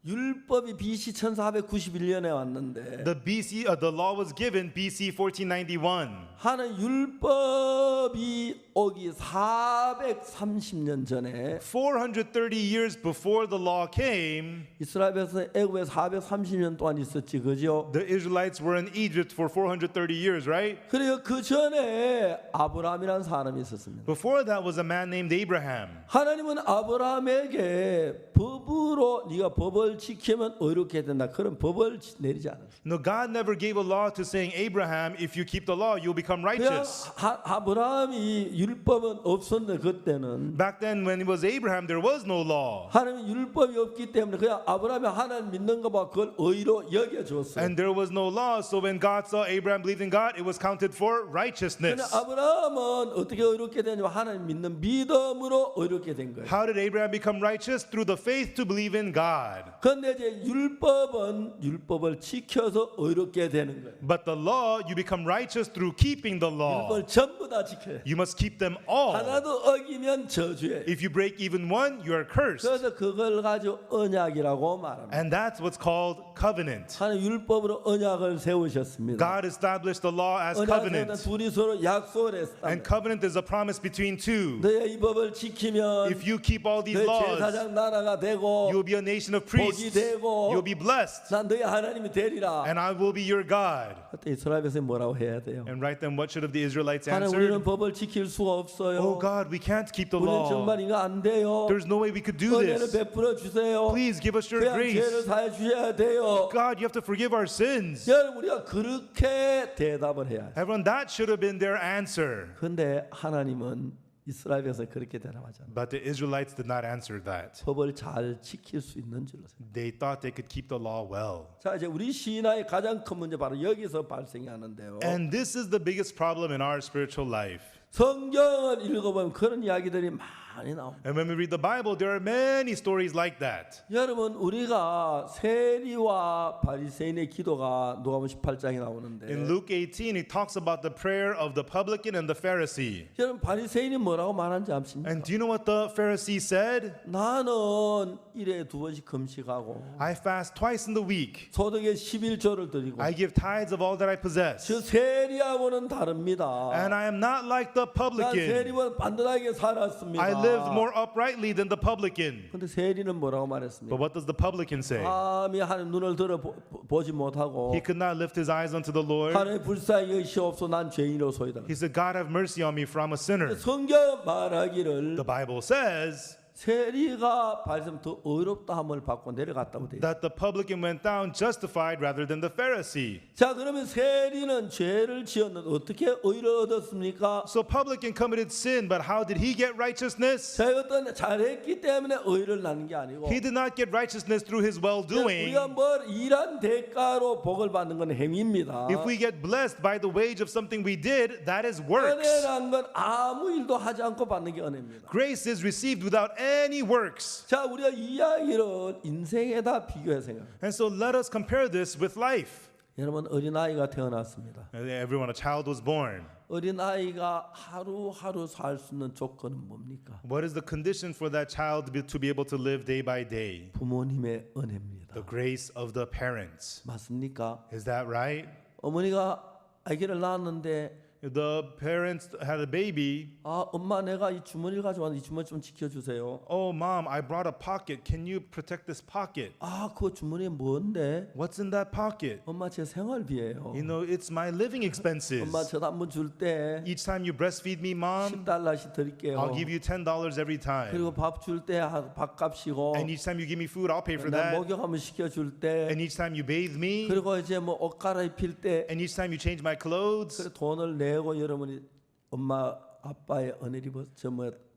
율법이 BC 1491년에 왔는데 the law was given BC 1491. 하나님 율법이 오기 430년 전에 430 years before the law came, 이스라엘 백성 애굽에 430년 동안 있었지, 그죠? the Israelites were in Egypt for 430 years, right? 그리고 그 전에 아브라함이라는 사람이 있었습니다. Before that was a man named Abraham. 하나님은 아브라함에게 법으로 네가 법을 지키면 의롭게 된다. 그런 법을 내리지 않았어요. No, God never gave a law to saying, Abraham, if you keep the law, you'll become 그냥 righteous. 아브라함이 율법은 없었는데 그때는 Back then, when it was Abraham, there was no law. 하나님 율법이 없기 때문에 그냥 아브라함이 하나님 믿는 것만 그걸 의로 여겨줬어요. And there was no law, so when God saw Abraham believed in God, it was counted for 그냥 righteousness. 아브라함은 어떻게 의롭게 되냐면 하나님 믿는 믿음으로 의롭게 된 거예요. How did Abraham become righteous? Through the faith to believe in God. 그런데 이제 율법은 율법을 지켜서 의롭게 되는 거예요. But the law, you become righteous through keeping the law. 율법을 전부 다 지켜요. You must must keep them all. 하나도 어기면 저주예요. If you break even one, you are cursed. 그래서 그걸 가지고 언약이라고 말합니다. And that's what's called covenant. 하나님 율법으로 언약을 세우셨습니다. God established the law as 언약은 covenant. 둘이 서로 약속을 And 했습니다. covenant is a promise between two. 너의 이 법을 지키면 If you keep all these 너의 laws, 제사장 나라가 되고 you will be a nation of 복이 priests. 되고 You'll be blessed. 난 너의 하나님이 되리라. And I will be your God. 그때 이스라엘 백성이 뭐라고 해야 돼요? And right then, what should have the Israelites 하나님 우리는 answered? 법을 지킬 수가 Oh 없어요. God, we can't keep the 우리는 law. 정말 이거 안 돼요. There's no way we could do 은혜를 this. 베풀어 주세요. Please give us your 그냥 죄를 grace. 사해 주셔야 돼요. God, you have to forgive our sins. 여러분 우리가 그렇게 대답을 해야 돼. Everyone, that should have been their answer. 근데 하나님은 이스라엘 백성이 그렇게 대답하잖아요. But the Israelites did not answer that. 법을 잘 지킬 수 있는 줄로 생각. They thought they could keep the law well. 자 이제 우리 신앙의 가장 큰 문제 바로 여기서 발생하는데요. And this is the biggest problem in our spiritual life. 성경을 읽어보면 그런 이야기들이 많이 나옵니다. And when we read the Bible, there are many stories like that. 여러분 우리가 세리와 바리새인의 기도가 누가복음 18장에 나오는데 In Luke 18, it talks about the prayer of the publican and the Pharisee. 여러분 바리새인이 뭐라고 말하는지 아십니까? And do you know what the Pharisee said? 나는 일에 2번씩 금식하고 I fast twice in the week. 소득의 11조를 드리고 I give tithes of all that I possess. 저 세리하고는 다릅니다. And I am not like the 난 publican. 세리보다 반듯하게 살았습니다. I lived more uprightly than the publican. 근데 세리는 뭐라고 But 말했습니까? what does the publican say? 감히 하나님 눈을 들어 보지 못하고 He could not lift his eyes unto the Lord. 하나님 불쌍히 여기시옵소 난 죄인으로소이다. He said, God have mercy on me, for I'm a sinner. 성경 말하기를 The Bible says 세리가 발생 더 어렵다 함을 받고 내려갔다고 돼. that the publican went down justified rather than the Pharisee. 자 그러면 세리는 죄를 지었는데 어떻게 의를 얻었습니까? So publican committed sin, but how did he get righteousness? 자 어떤 잘했기 때문에 의를 낳는 게 아니고 He did not get righteousness through his well-doing. 우리가 뭘 일한 대가로 복을 받는 건 행위입니다. If we get blessed by the wage of something we did, that is works. 은혜란 건 아무 일도 하지 않고 받는 게 은혜입니다. Grace is received without any works. 자 우리가 이 이야기를 인생에다 비교해 생각해요. And so let us compare this with life. 여러분 어린아이가 태어났습니다. Everyone, a child was born. 어린아이가 하루하루 살 수 있는 조건은 뭡니까? What is the condition for that child to be able to live day by day? 부모님의 은혜입니다. The grace of the parents. 맞습니까? Is that right? 어머니가 아기를 낳았는데 If the parents had a baby, 아 엄마 내가 이 주머니를 가져왔는데 이 주머니 좀 지켜주세요. oh mom, I brought a pocket. Can you protect this pocket? 아 그 주머니에 뭔데? What's in that pocket? 엄마 제 생활비예요. You know, it's my living expenses. 엄마 저 한번 줄 때 Each time you breastfeed me, mom, $10씩 드릴게요. I'll give you $10 every time. 그리고 밥 줄 때 밥값이고 And each time you give me food, I'll pay for 나 that. 목욕 한번 시켜줄 때 And each time you bathe me, 그리고 이제 뭐 옷 갈아입힐 때 and each time you change my clothes, 그래 돈을 내고 여러분이 엄마 아빠의 은혜를 뭐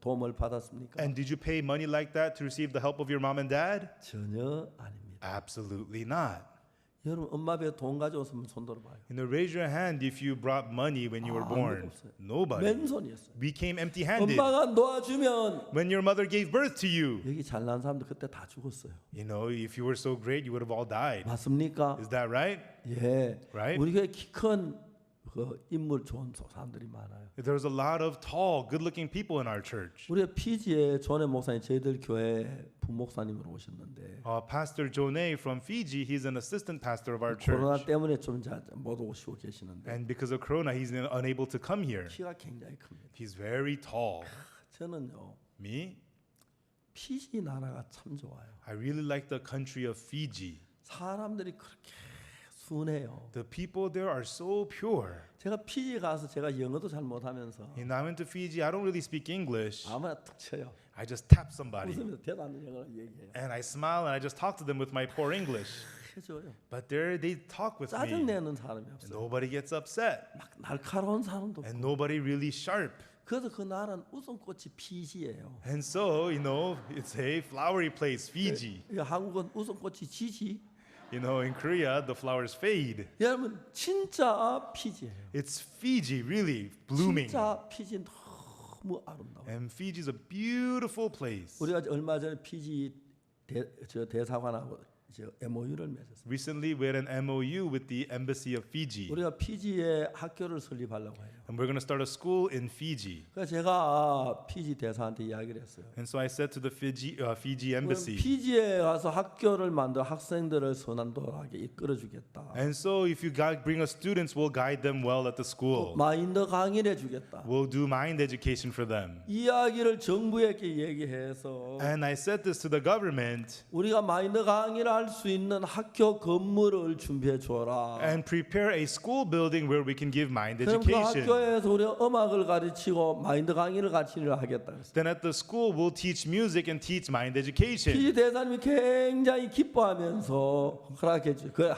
도움을 받았습니까? and did you pay money like that to receive the help of your mom and dad? 전혀 아닙니다. Absolutely not. 여러분 엄마 배에 돈 가져왔으면 손 들어봐요. You know, raise your hand if you brought money when you were 아무도 born. 없어요. Nobody. 맨손이었어요. We came empty-handed. 엄마가 놓아주면 When your mother gave birth to you, 여기 잘난 사람들 그때 다 죽었어요. you know, if you were so great, you would have all died. 맞습니까? Is that right? 예. Right? 우리 교회 키큰 그 인물 좋은 사람들이 많아요. There's a lot of tall, good-looking people in our church. 우리 피지에 존의 목사님 저희들 교회 부목사님으로 오셨는데 Pastor Jonay from Fiji, he's an assistant pastor of our church. 코로나 때문에 좀 못 오시고 계시는데 And because of Corona, he's unable to come here. 키가 굉장히 큽니다. He's very tall. 저는요 Me, 피지 나라가 참 좋아요. I really like the country of Fiji. 사람들이 그렇게 순해요. The people there are so pure. 제가 피지 가서 제가 영어도 잘 못하면서 And I went to Fiji. I don't really speak English. 아무나 툭 쳐요. I just tap somebody. 웃으면서 대단한 영어로 얘기해요. And I smile and I just talk to them with my poor English. 해줘요. But they talk with 짜증 me. 내는 사람이 And 없어요. nobody gets upset. 막 날카로운 사람도 And 없고. nobody really sharp. 그래서 그 나라는 웃음꽃이 피지예요. And so, you know, it's a flowery place, Fiji. 한국은 웃음꽃이 지지. You know, in Korea, the flowers fade. 여러분 진짜 피지예요. It's Fiji, really blooming. 진짜 피지 너무 아름다워. And Fiji is a beautiful place. 우리가 얼마 전에 피지 대사관하고 MOU를 맺었어요. Recently, we had an MOU with the Embassy of Fiji. 우리가 피지에 학교를 설립하려고 해요. And we're going to start a school in Fiji. 그래서 제가 피지 대사한테 이야기를 했어요. And so I said to the Fiji embassy. 피지에 가서 학교를 만들어 학생들을 선한도하게 이끌어주겠다. And so if you bring us students, we'll guide them well at the school. 마인드 강의를 해주겠다. We'll do mind education for them. 이야기를 정부에게 얘기해서 And I said this to the government. 우리가 마인드 강의를 할 수 있는 학교 건물을 준비해 줘라. And prepare a school building where we can give mind 그럼 그 education. 학교에서 우리가 음악을 가르치고 마인드 강의를 가르치려 하겠다. Then at the school, we'll teach music and teach mind education. 피지 대사님이 굉장히 기뻐하면서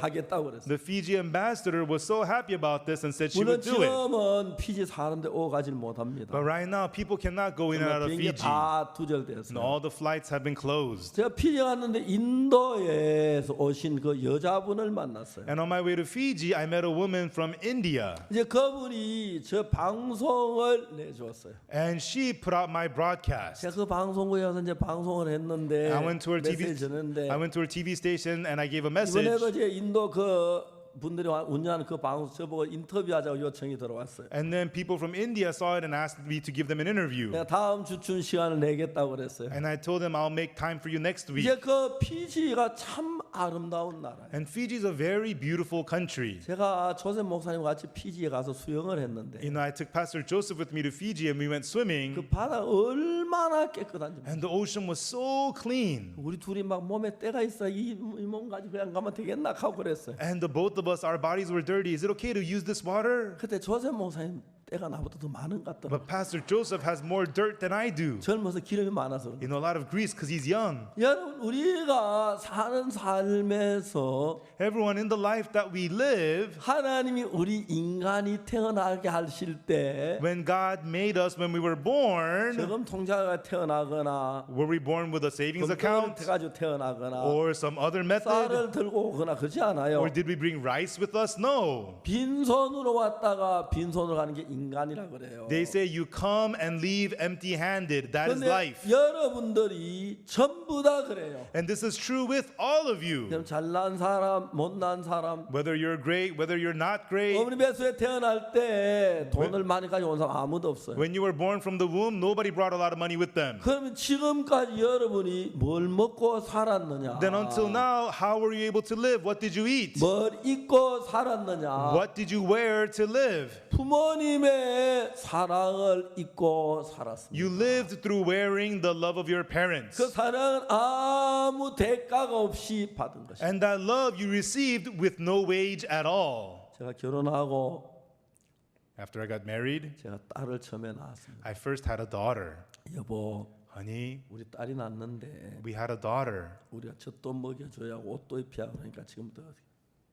하겠다고 그랬어요. The Fiji ambassador was so happy about this and said she 물론 would do it. 지금은 피지 사는데 오가질 못합니다. But right now, people cannot go in and out of 비행기 Fiji. 다 And 두절됐어요. all the flights have been closed. 제가 피지 갔는데 인도에서 오신 그 여자분을 만났어요. And on my way to Fiji, I met a woman from India. 이제 그분이 저 방송을 내주었어요. And she put out my broadcast. 제가 그 방송국에 가서 이제 방송을 했는데 I went to her 메시지 전했는데 TV station and I gave a 이번에도 message. 이제 인도 그 분들이 운영하는 그 방송 저보고 인터뷰하자고 요청이 들어왔어요. And then people from India saw it and asked me to give them an interview. 내가 다음 주쯤 시간을 내겠다고 그랬어요. And I told them I'll make time for you next week. 이제 그 피지가 참 아름다운 나라예요. And Fiji is a very beautiful country. 제가 조셉 목사님과 같이 피지에 가서 수영을 했는데 You know, I took Pastor Joseph with me to Fiji and we went swimming. 그 바다 얼마나 깨끗한지 몰라요. And the ocean was so clean. 우리 둘이 막 몸에 때가 있어 이 몸 가지고 그냥 가면 되겠나 하고 그랬어요. And the both of us, our bodies were dirty. Is it okay to use this water? 그때 조셉 목사님 때가 나보다 더 많은 것 같더라고요. But Pastor Joseph has more dirt than I do. 젊어서 기름이 많아서 그런 You know, a lot of grease because he's young. 여러분 우리가 사는 삶에서 Everyone in the life that we live, 하나님이 우리 인간이 태어나게 하실 때 when God made us when we were born, 저금 통장에 태어나거나 were we born with a savings 금전을 account 가지고 태어나거나 or some other method? 쌀을 들고 오거나 그렇지 않아요. Or did we bring rice with us? No. 빈손으로 왔다가 빈손으로 가는 게 인간이라 그래요. They say you come and leave empty-handed. That is 근데 life. 여러분들이 전부 다 그래요. And this is true with all of you. 그럼 잘난 사람, 못난 사람, Whether you're great, whether you're not great. 어머니 뱃속에 태어날 때 돈을 많이 가지고 온 사람 아무도 없어요. When you were born from the womb, nobody brought a lot of money with them. 그러면 지금까지 여러분이 뭘 먹고 살았느냐? Then until now, how were you able to live? What did you eat? 뭘 입고 살았느냐? What did you wear to live? 부모님의 사랑을 입고 살았습니다. You lived through wearing the love of your parents. 그 사랑은 아무 대가가 없이 받은 것입니다. And that love you received with no wage at all. 제가 결혼하고 After I got married, 제가 딸을 처음에 낳았습니다. I first had a daughter. 여보, Honey, 우리 딸이 낳는데 we had a daughter. 우리가 젖도 먹여줘야 하고 옷도 입혀야 하니까 지금부터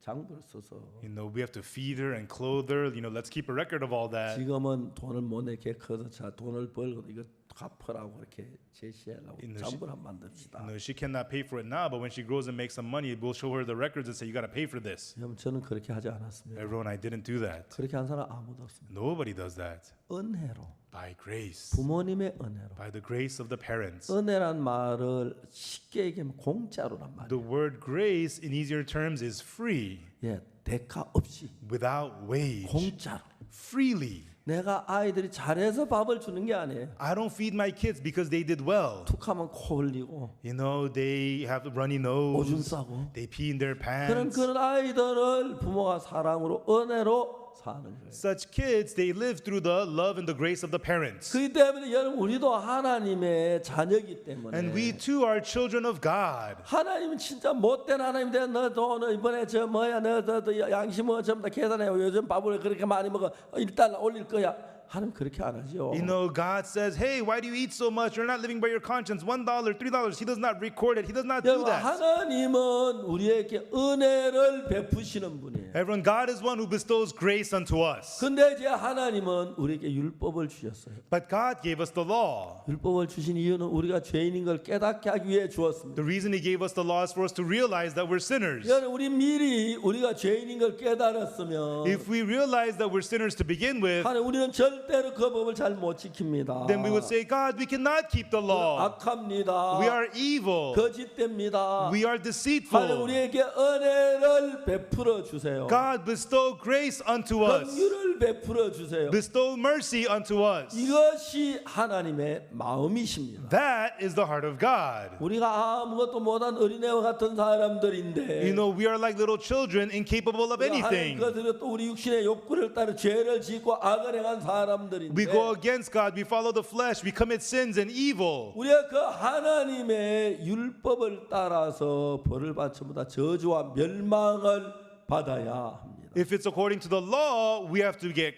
장부를 써서 You know, we have to feed her and clothe her. You know, let's keep a record of all that. 지금은 돈을 못 내게 커서 자 돈을 벌고 이거 갚으라고 이렇게 제시하려고 장부를 한번 만듭시다. You know, she cannot pay for it now, but when she grows and makes some money, we'll show her the records and say, you got to pay for this. 여러분 저는 그렇게 하지 않았습니다. Everyone, I didn't do that. 그렇게 한 사람 아무도 없습니다. Nobody does that. 은혜로 By grace. 부모님의 은혜로. By the grace of the parents. 은혜란 말을 쉽게 얘기하면 공짜로란 The 말이에요. word grace in easier terms is free, 예, 대가 없이 without wage, 공짜로. freely. 내가 아이들이 잘해서 밥을 주는 게 아니에요. I don't feed my kids because they did well. 툭하면 코 흘리고 You know, they have a runny 오줌 nose, 싸고 they pee in their 그런 pants. 아이들을 부모가 사랑으로 은혜로 사는 거예요. Such kids, they live through the love and the grace of the parents. 그렇기 때문에 여러분 우리도 하나님의 자녀이기 때문에 And we too are children of God. 하나님은 진짜 못된 하나님인데 너 돈 이번에 저 뭐야 너 양심 뭐 전부 다 계산해 요즘 밥을 그렇게 많이 먹어 일단 올릴 거야. 하나님 그렇게 안 하죠. You know, God says, hey, why do you eat so much? You're not living by your conscience. $1, $3. He does not record it. He does not do 여러분 that. 하나님은 우리에게 은혜를 베푸시는 분이에요. Everyone, God is one who bestows grace unto us. 근데 이제 하나님은 우리에게 율법을 주셨어요. But God gave us the law. 율법을 주신 이유는 우리가 죄인인 걸 깨닫게 하기 위해 주었습니다. The reason He gave us the law is for us to realize that we're sinners. 여러분 우리 미리 우리가 죄인인 걸 깨달았으면 If we realize that we're sinners to begin with, 하나님 우리는 절대로 그 법을 잘 못 지킵니다. then we would say, God, we cannot keep the law. 악합니다. We are evil. 거짓됩니다. We are 하나님 deceitful. 우리에게 은혜를 베풀어 주세요. God, bestow grace unto us. 긍휼을 베풀어 주세요. Bestow mercy unto us. 이것이 하나님의 마음이십니다. That is the heart of God. 우리가 아무것도 못한 어린애와 같은 사람들인데 You know, we are like little children, incapable of anything. 그들은 또 우리 육신의 욕구를 따라 죄를 짓고 악을 행한 사람들인데 We go against God, we follow the flesh, we commit sins and evil. 우리가 그 하나님의 율법을 따라서 벌을 받침보다 저주와 멸망을 받아야 합니다. If it's according to the law, we have to get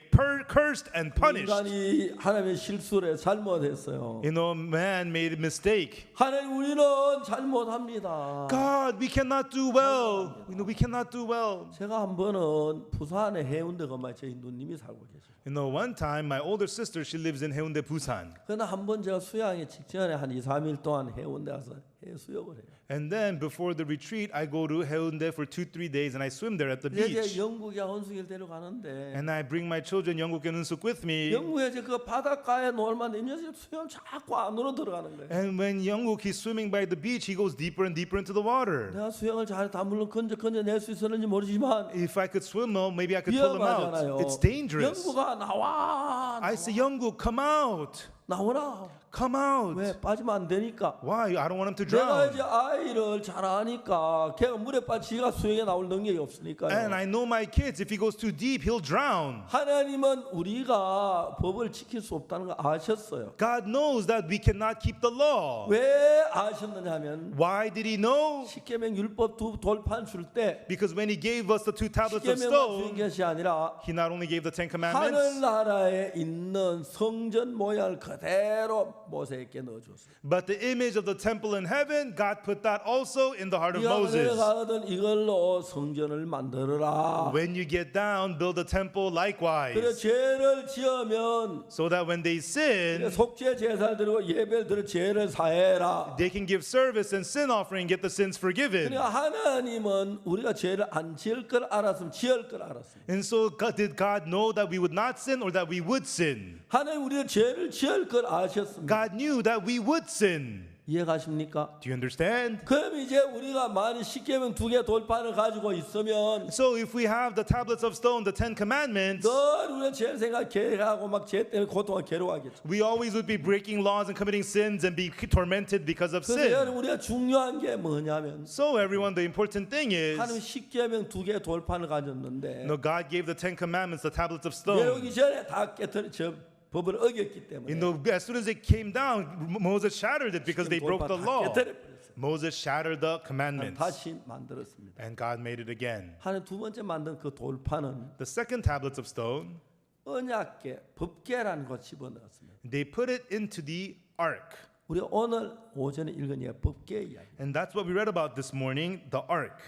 cursed and punished. 인간이 하나님의 실수를 잘못했어요. You know, man made a mistake. 하나님 우리는 잘못합니다. God, we cannot do well. You know, we cannot do well. 제가 한 번은 부산의 해운대 건마에 저희 누님이 살고 계세요. You know, one time, my older sister, she lives in Haeundae, Busan. 그러나 한 번 제가 수양에 직전에 한 2, 3일 동안 해운대 가서 해수욕을 해요. And then before the retreat, I go to Haeundae for 2-3 days and I swim there at the 이제 beach. 영국에 헌숙이를 데려가는데 And I bring my children, Yeongguk and Eunsook, with me. 영국에 이제 그 바닷가에 놀만 이 녀석이 수영 자꾸 안으로 들어가는 거예요. And when Yeongguk, he's swimming by the beach, he goes deeper and deeper into the water. 내가 수영을 잘 다 물론 건져낼 수 있었는지 모르지만 If I could swim well, maybe I could pull him out. 위험하잖아요. It's dangerous. 영국아 나와. I say, Yeongguk, come out. 나오라. Come out. 왜 빠지면 안 되니까. Why? I don't want him to 내가 drown. 이제 아이를 잘 아니까 걔가 물에 빠지가 수영에 나올 능력이 없으니까요. And I know my kids, if he goes too deep, he'll drown. 하나님은 우리가 법을 지킬 수 없다는 걸 아셨어요. God knows that we cannot keep the law. 왜 아셨느냐면 Why did he know? 십계명 율법 두 돌판 줄 때 Because when he gave us the 2 tablets of 십계명만 주인 stone, 것이 아니라 he not only gave the 10 commandments, 하늘나라에 있는 성전 모양을 그대로 모세에게 넣어줬어요. but the image of the temple in heaven, God put that also in the heart of 네가 Moses. 내려가거든 이걸로 성전을 만들어라. When you get down, build a temple 그래 likewise. 죄를 지으면 So that when they sin, 속죄 제사를 드리고 예배를 드려 죄를 사해라. they can give service and sin offering, get the sins forgiven. 그러니까 하나님은 우리가 죄를 안 지을 걸 알았으면 지을 걸 알았습니다. And so did God know that we would not sin or that we would sin? 하나님 우리가 죄를 지을 걸 아셨습니다. God knew that we would sin. 이해가십니까? Do you understand? 그럼 이제 우리가 만약 십계명 2개 돌판을 가지고 있으면 So if we have the tablets of stone, the 10 commandments, 늘 우리가 죄 생각 계획하고 막 죄 때문에 고통을 괴로워하겠죠. we always would be breaking laws and committing sins and be tormented because of 그런데 sin. 우리가 중요한 게 뭐냐면 So everyone, the important thing 하나님 is, 십계명 2개 돌판을 가졌는데 no, God gave the 10 commandments, the tablets of 내려오기 stone. 전에 다 깨뜨려 저 법을 어겼기 때문에 As soon as it came down, Moses shattered it because they broke the law. 깨뜨려버렸어요. Moses shattered the commandments, 다시 만들었습니다. and God made it again. 하나님 두 번째 만든 그 돌판은 The second tablets of stone, 언약궤, 법궤라는 걸 집어넣었습니다. they put it into the ark. 우리 오늘 오전에 읽은 이 법궤 이야기. And that's what we read about this morning, the ark.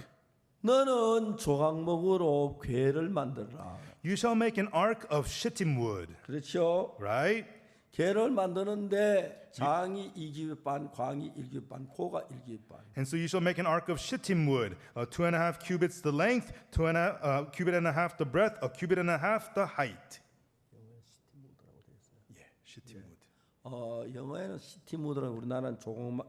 너는 조각목으로 궤를 만들라. You shall make an ark of shittim wood, 그렇죠? right? 궤를 만드는데 장이 2규빗 반, 광이 1규빗 반, 고가 1규빗 반. And so you shall make an ark of shittim wood, 2.5 cubits the length, 2.5 cubit and a half the breadth, a cubit and a half the height. Yeah, shittim wood. 영어에는 시티무드라고 우리나라는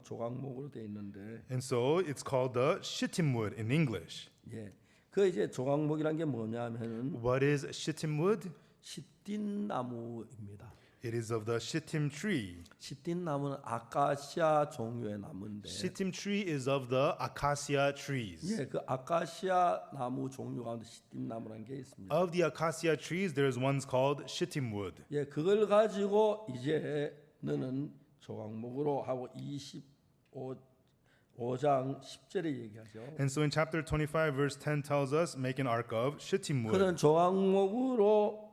조각목으로 돼 있는데, And so it's called the shittim wood in English. 예, 그 이제 조각목이란 게 뭐냐면은 What is shittim wood? 시띠나무입니다. It is of the shittim tree. 시띠나무는 아카시아 종류의 나무인데, Shittim tree is of the acacia trees. 예, 그 아카시아 나무 종류 가운데 시띠나무라는 게 있습니다. Of the acacia trees, there is ones called shittim wood. 예, 그걸 가지고 이제 너는 조각목으로 하고 25장 10절에 얘기하죠. And so in chapter 25, verse 10 tells us, make an ark of shittim wood. 그런 조각목으로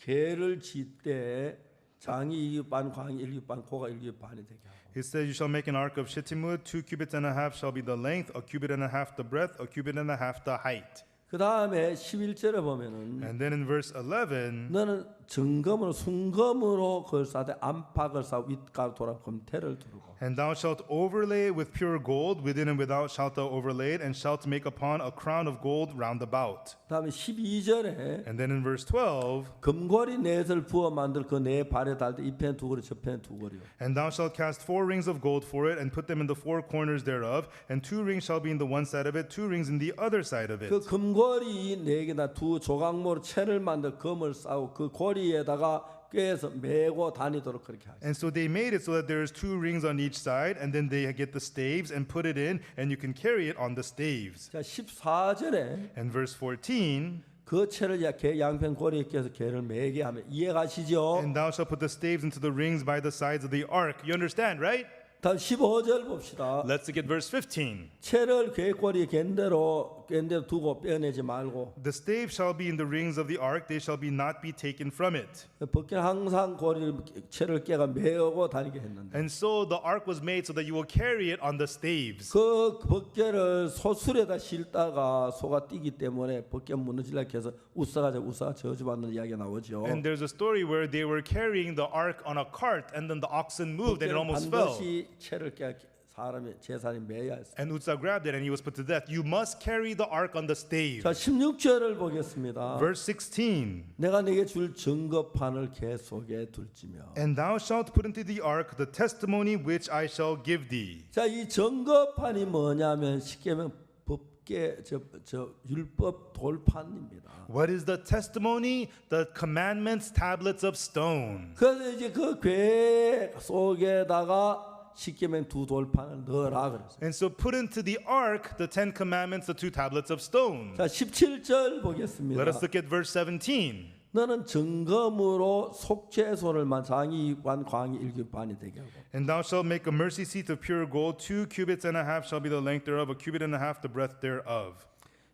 개를 짓때 장이 1규빗 반, 광이 1규빗 반, 고가 1규빗 반이 되게 하고. It says, you shall make an ark of shittim wood, 2 cubits and a half shall be the length, a cubit and a half the breadth, a cubit and a half the height. 그 다음에 11절에 보면은 And then in verse 11, 너는 증거으로 순금으로 그걸 쌓되 안팎을 쌓고 윗가로 돌아 금태를 두르고 And thou shalt overlay with pure gold, within and without shalt thou overlay it, and shalt make upon a crown of gold round about. 그다음에 12절에 And then in verse 12, 금고리 넷을 부어 만들 그 네 발에 달되 이편 두 고리 저편 두 고리요. and thou shalt cast 4 rings of gold for it, and put them in the 4 corners thereof, and 2 rings shall be in the one side of it, 2 rings in the other side of it. 그 금고리 네 개나 두 조각모로 채를 만들 금을 싸고 그 고리에다가 꿰서 메고 다니도록 그렇게 하죠. And so they made it so that there's 2 rings on each side, and then they get the staves and put it in, and you can carry it on the staves. 자 14절에 And verse 14, 그 채를 개 양편 고리에 껴서 개를 매게 하면 이해가시죠? and thou shalt put the staves into the rings by the sides of the ark. You understand, right? 다음 15절 봅시다. Let's look at verse 15. 채를 개 꼬리 갠대로 두고 빼내지 말고 The staves shall be in the rings of the ark, they shall not be taken from it. 벗겨 항상 고리를 채를 깨가 메고 다니게 했는데 And so the ark was made so that you will carry it on the staves. 그 벗겨를 소술에다 싣다가 소가 뛰기 때문에 벗겨 무너지려 해서 우사가 저주받는 이야기가 나오죠. And there's a story where they were carrying the ark on a cart, and then the oxen moved and it almost fell. 반드시 채를 깨 사람의 재산이 매야 했어요. And Uzzah grabbed it and he was put to death. You must carry the ark on the stave. 자 16절을 보겠습니다. Verse 16. 내가 네게 줄 증거판을 개 속에 둘지며. And thou shalt put into the ark the testimony which I shall give thee. 자 이 증거판이 뭐냐면 쉽게 말하면 법계 저 율법 돌판입니다. What is the testimony? The commandments, tablets of stone. 그래서 이제 그 궤 속에다가 쉽게 말하면 두 돌판을 넣어라 그랬어요. And so put into the ark the 10 commandments, the 2 tablets of stone. 자 17절 보겠습니다. Let us look at verse 17. 너는 증거물로 속죄소를만 장이관 광이 1규반이 되게 하고 And thou shalt make a mercy seat of pure gold, 2 cubits and a half shall be the length thereof, a cubit and a half the breadth thereof.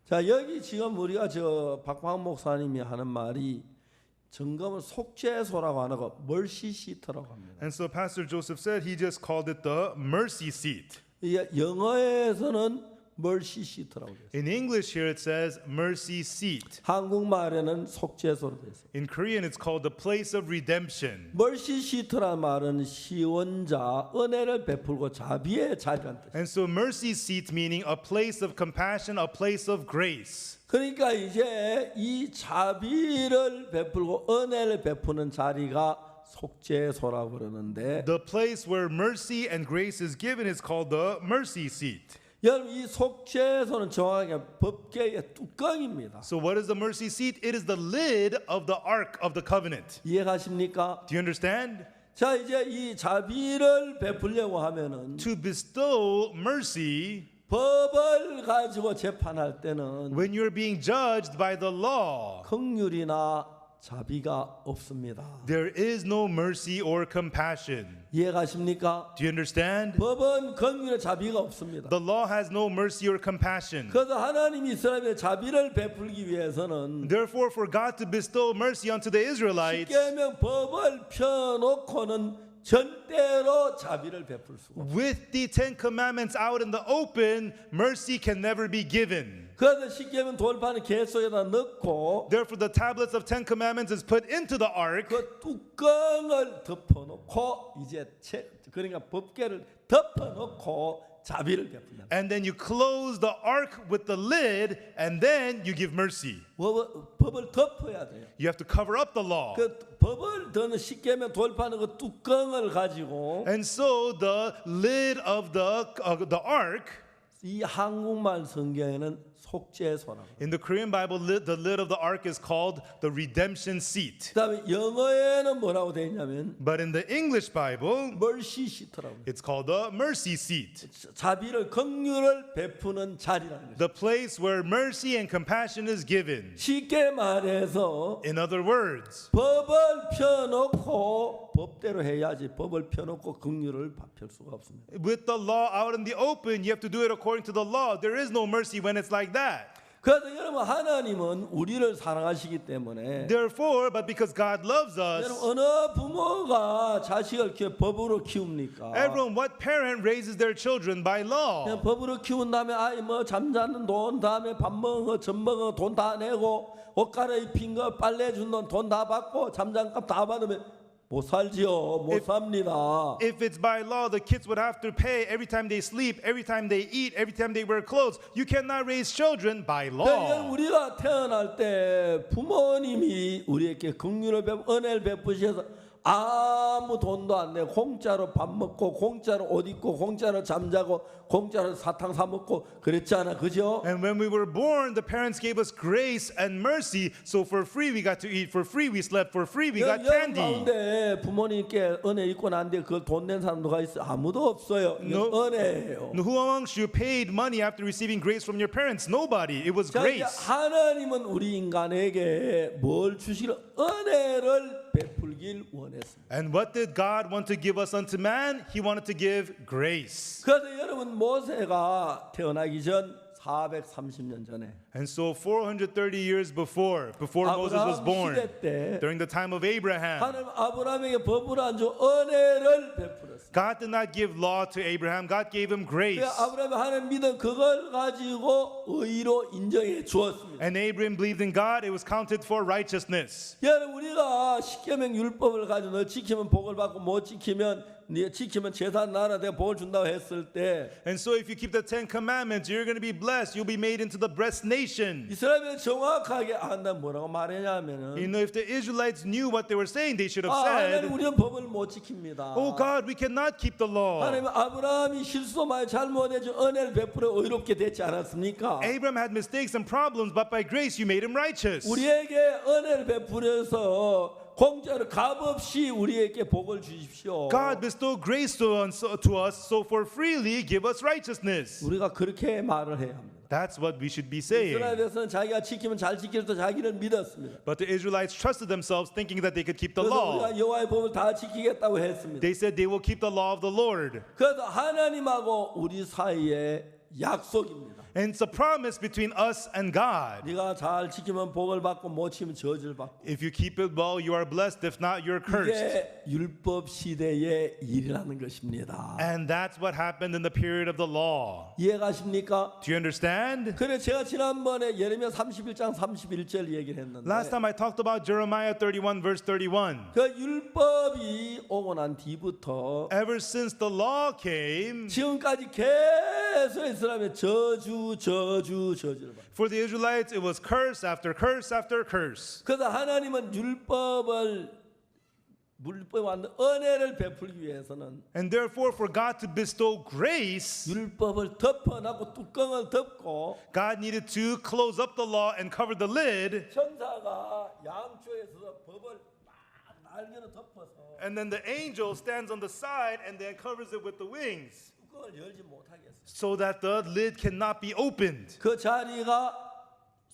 자 여기 지금 우리가 저 박광 목사님이 하는 말이 증거물 속죄소라고 하는 거 멀시 시트라고 합니다. And so Pastor Joseph said he just called it the mercy seat. 이게 영어에서는 멀시 시트라고 돼요. In English here it says mercy seat. 한국말에는 속죄소로 되어 있어요. In Korean it's called the place of redemption. 멀시 시트라는 말은 시원자 은혜를 베풀고 자비의 자리란 뜻이에요. And so mercy seat meaning a place of compassion, a place of grace. 그러니까 이제 이 자비를 베풀고 은혜를 베푸는 자리가 속죄소라고 그러는데 The place where mercy and grace is given is called the mercy seat. 여러분 이 속죄소는 정확하게 법궤의 뚜껑입니다. So what is the mercy seat? It is the lid of the ark of the covenant. 이해가십니까? Do you understand? 자 이제 이 자비를 베풀려고 하면은 To bestow mercy, 법을 가지고 재판할 때는 when you're being judged by the law, 긍휼이나 자비가 없습니다. there is no mercy or compassion. 이해가십니까? Do you understand? 법은 긍휼의 자비가 없습니다. The law has no mercy or compassion. 그래서 하나님이 이스라엘에 자비를 베풀기 위해서는 Therefore, for God to bestow mercy unto the Israelites, 십계명 법을 펴놓고는 절대로 자비를 베풀 수가 없어요. with the 10 commandments out in the open, mercy can never be given. 그래서 십계명 돌판을 개 속에다 넣고 Therefore, the tablets of 10 commandments is put into the ark, 그 뚜껑을 덮어놓고 이제 그러니까 법궤를 덮어놓고 자비를 베푼다. and then you close the ark with the lid, and then you give mercy. 법을 덮어야 돼요. You have to cover up the law. 그 법을 더는 십계명 돌판의 그 뚜껑을 가지고 And so the lid of the ark, 이 한국말 성경에는 속죄소라고. in the Korean Bible, the lid of the ark is called the redemption seat. 그다음에 영어에는 뭐라고 돼 있냐면 But in the English Bible, 멀시 시트라고. it's called the mercy seat. 자비를 긍휼을 베푸는 자리라는 거죠. The place where mercy and compassion is given. 쉽게 말해서 In other words, 법을 펴놓고 법대로 해야지 법을 펴놓고 긍휼을 펼 수가 없습니다. with the law out in the open, you have to do it according to the law. There is no mercy when it's like that. 그래서 여러분 하나님은 우리를 사랑하시기 때문에 Therefore, but because God loves 여러분 us, 어느 부모가 자식을 이렇게 법으로 키웁니까? everyone, what parent raises their children by law? 그냥 법으로 키운 다음에 아이 뭐 잠자는 돈 다음에 밥 먹은 거 젖 먹은 거 돈 다 내고 옷 갈아입힌 거 빨래 준 돈 돈 다 받고 잠장값 다 받으면 못 살지요. 못 삽니다. If it's by law, the kids would have to pay every time they sleep, every time they eat, every time they wear clothes. You cannot raise children by 그러니까 law. 우리가 태어날 때 부모님이 우리에게 긍휼을 은혜를 베푸셔서 아무 돈도 안 내고 공짜로 밥 먹고 공짜로 옷 입고 공짜로 잠자고 공짜로 사탕 사 먹고 그랬잖아, 그죠? And when we were born, the parents gave us grace and mercy. So for free, we got to eat. For free, we slept. For free, we got 여러분 candy. 가운데 부모님께 은혜 있고 난데 그걸 돈 낸 사람 누가 있어? 아무도 없어요. 이건 No. 은혜예요. Who amongst you paid money after receiving grace from your parents? Nobody. It was 자, 이제 grace. 하나님은 우리 인간에게 뭘 주시려 은혜를 베풀길 원했습니다. And what did God want to give us unto man? He wanted to give grace. 그래서 여러분 모세가 태어나기 전 430년 전에 And so 430 years before Moses was 아브라함 born, 시대 때 during the time of Abraham, 하나님 아브라함에게 법을 안 줘 은혜를 베풀었어요. God did not give law to Abraham. God gave him grace. 아브라함이 하나님 믿은 그걸 가지고 의로 인정해 주었습니다. And Abraham believed in God. It was counted for righteousness. 여러분 우리가 십계명 율법을 가지고 너 지키면 복을 받고 못 지키면 네 지키면 제사한 나라 내가 복을 준다고 했을 때 And so if you keep the 10 commandments, you're going to be blessed. You'll be made into the blessed nation. 이스라엘이 정확하게 나 뭐라고 말했냐면은 You know, if the Israelites knew what they were saying, they should have 하나님 said, 우리는 법을 못 지킵니다. oh God, we cannot keep the law. 하나님 아브라함이 실수도 많이 잘못해서 은혜를 베풀어 의롭게 됐지 않았습니까? Abraham had mistakes and problems, but by grace you made him righteous. 우리에게 은혜를 베풀어서 공짜로 값없이 우리에게 복을 주십시오. God bestowed grace to us, so for freely give us righteousness. 우리가 그렇게 말을 해야 합니다. That's what we should be saying. 이스라엘에서는 자기가 지키면 잘 지킬 때 자기를 믿었습니다. But the Israelites trusted themselves, thinking that they could keep the 그래서 law. 우리가 여호와의 법을 다 지키겠다고 했습니다. They said they will keep the law of the Lord. 그래서 하나님하고 우리 사이에 약속입니다. And it's a promise between us and God. 네가 잘 지키면 복을 받고 못 지키면 저주를 받고. If you keep it well, you are blessed. If not, you're cursed. 이게 율법 시대의 일이라는 것입니다. And that's what happened in the period of the law. 이해가십니까? Do you understand? 그래 제가 지난번에 예레미야 31장 31절 얘기를 했는데 Last time I talked about Jeremiah 31 verse 31. 그 율법이 오고 난 뒤부터 Ever since the law came, 지금까지 계속 이스라엘의 저주를 받아요. for the Israelites, it was curse after curse after curse. 그래서 하나님은 물법에 왔는 은혜를 베풀기 위해서는 And therefore, for God to bestow grace, 율법을 덮어놓고 뚜껑을 덮고 God needed to close up the law and cover the lid. 천사가 양쪽에서 법을 막 날개로 덮어서 And then the angel stands on the side and then covers it with the wings 뚜껑을 열지 못하게 했어요. so that the lid cannot be opened. 그 자리가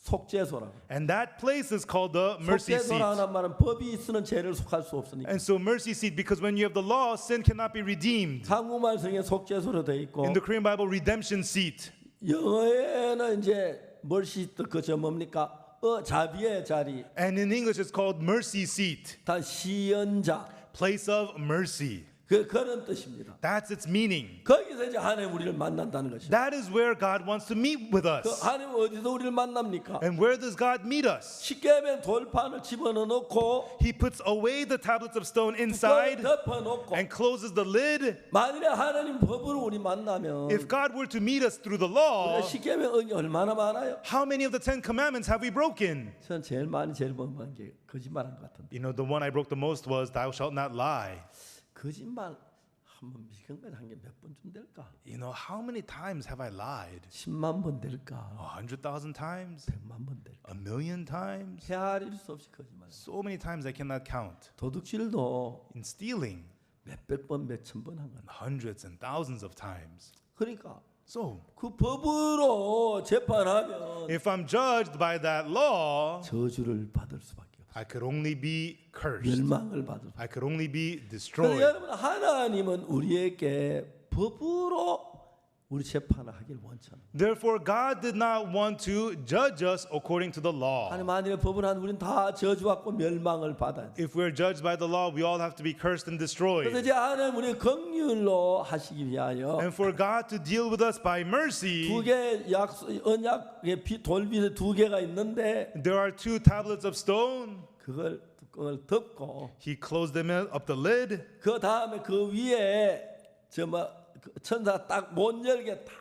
속죄소라고. And that place is called the mercy seat. 속죄소라는 말은 법이 있으는 죄를 속할 수 없으니까. And so mercy seat, because when you have the law, sin cannot be redeemed. 한국말 성에 속죄소로 돼 있고 In the Korean Bible, redemption seat. 영어에는 이제 멀시트 그저 뭡니까? 자비의 자리. And in English, it's called mercy seat, 다 시연자. place of mercy. 그런 뜻입니다. That's its meaning. 거기서 이제 하나님 우리를 만난다는 것이죠. That is where God wants to meet with us. 하나님 어디서 우리를 만납니까? And where does God meet us? 십계명 돌판을 집어넣고 He puts away the tablets of stone inside 덮어놓고 and closes the lid. 만일에 하나님 법으로 우리 만나면 If God were to meet us through the law, 십계명이 얼마나 많아요? how many of the 10 commandments have we broken? 전 제일 많은 게 거짓말한 것 같은데. You know, the one I broke the most was, thou shalt not lie. 거짓말 한번 미경까지 한 게 몇 번쯤 될까? You know, how many times have I lied? 10만 번 될까? 100,000 times? 100만 번 될까? 1,000,000 times? 헤아릴 수 없이 거짓말. So many times I cannot count. 도둑질도 In stealing, 몇백 번, 몇천 번 한 거야. hundreds and thousands of times. 그러니까 So, 그 법으로 재판하면 if I'm judged by that law, 저주를 받을 수밖에 없어. I could only be cursed. 멸망을 받을. I could only be 그래서 destroyed. 여러분 하나님은 우리에게 법으로 우리 재판을 하길 원치 않아요. Therefore, God did not want to judge us according to the law. 하나님 만일에 법을 한 우리는 다 저주받고 멸망을 받아야 돼. If we're judged by the law, we all have to be cursed and 그래서 destroyed. 이제 하나님 우리 긍휼로 하시기 위하여 And for God to deal with us by mercy, 두 개 언약의 돌빗에 두 개가 있는데 there are two tablets of stone. 그걸 뚜껑을 덮고 He closed them up the lid. 그 다음에 그 위에 천사 딱 못 열게 다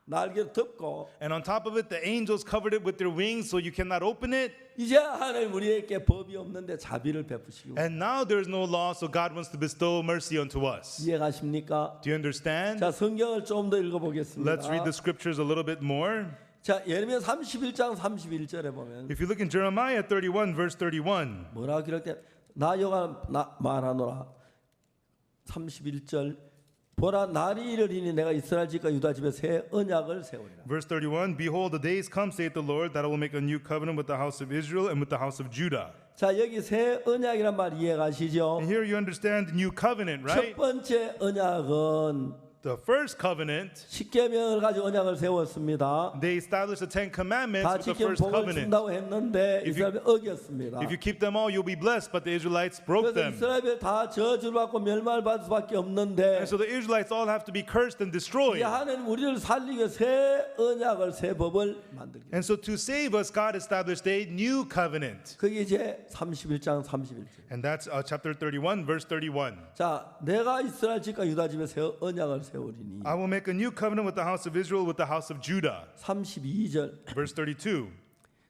날개를 덮고 And on top of it, the angels covered it with their wings so you cannot open it. 이제 하나님 우리에게 법이 없는데 자비를 베푸시고 And now there's no law, so God wants to bestow mercy unto us. 이해가십니까? Do you understand? 자, 성경을 좀 더 읽어보겠습니다. Let's read the scriptures a little bit more. 자, 예레미야 31장 31절에 보면 If you look in Jeremiah 31, verse 31, 뭐라고 기록돼? 나 여호와 말하노라. 31절 보라 날이 이르리니 내가 이스라엘 집과 유다 집에 새 언약을 세우리라. verse 31, behold, the days come, saith the Lord, that I will make a new covenant with the house of Israel and with the house of Judah. 자, 여기 새 언약이란 말 이해가시죠? And here you understand the new covenant, right? 첫 번째 언약은 The first covenant, 십계명을 가지고 언약을 세웠습니다. they established the Ten Commandments 다 with the 지키면 first 복을 covenant. 준다고 했는데 이스라엘이 어겼습니다. If you keep them all, you'll be blessed. But the Israelites broke 그래서 them. 이스라엘이 다 저주를 받고 멸망을 받을 수밖에 없는데 And so the Israelites all have to be cursed and destroyed. 이 하나님 우리를 살리기 위해 새 언약을 새 법을 만들기. And so to save us, God established a new covenant. 그게 이제 31장 31절. And that's chapter 31, verse 31. 자, 내가 이스라엘 집과 유다 집에 새 언약을 세우리니. I will make a new covenant with the house of Israel, with the house of Judah. 32절. Verse 32.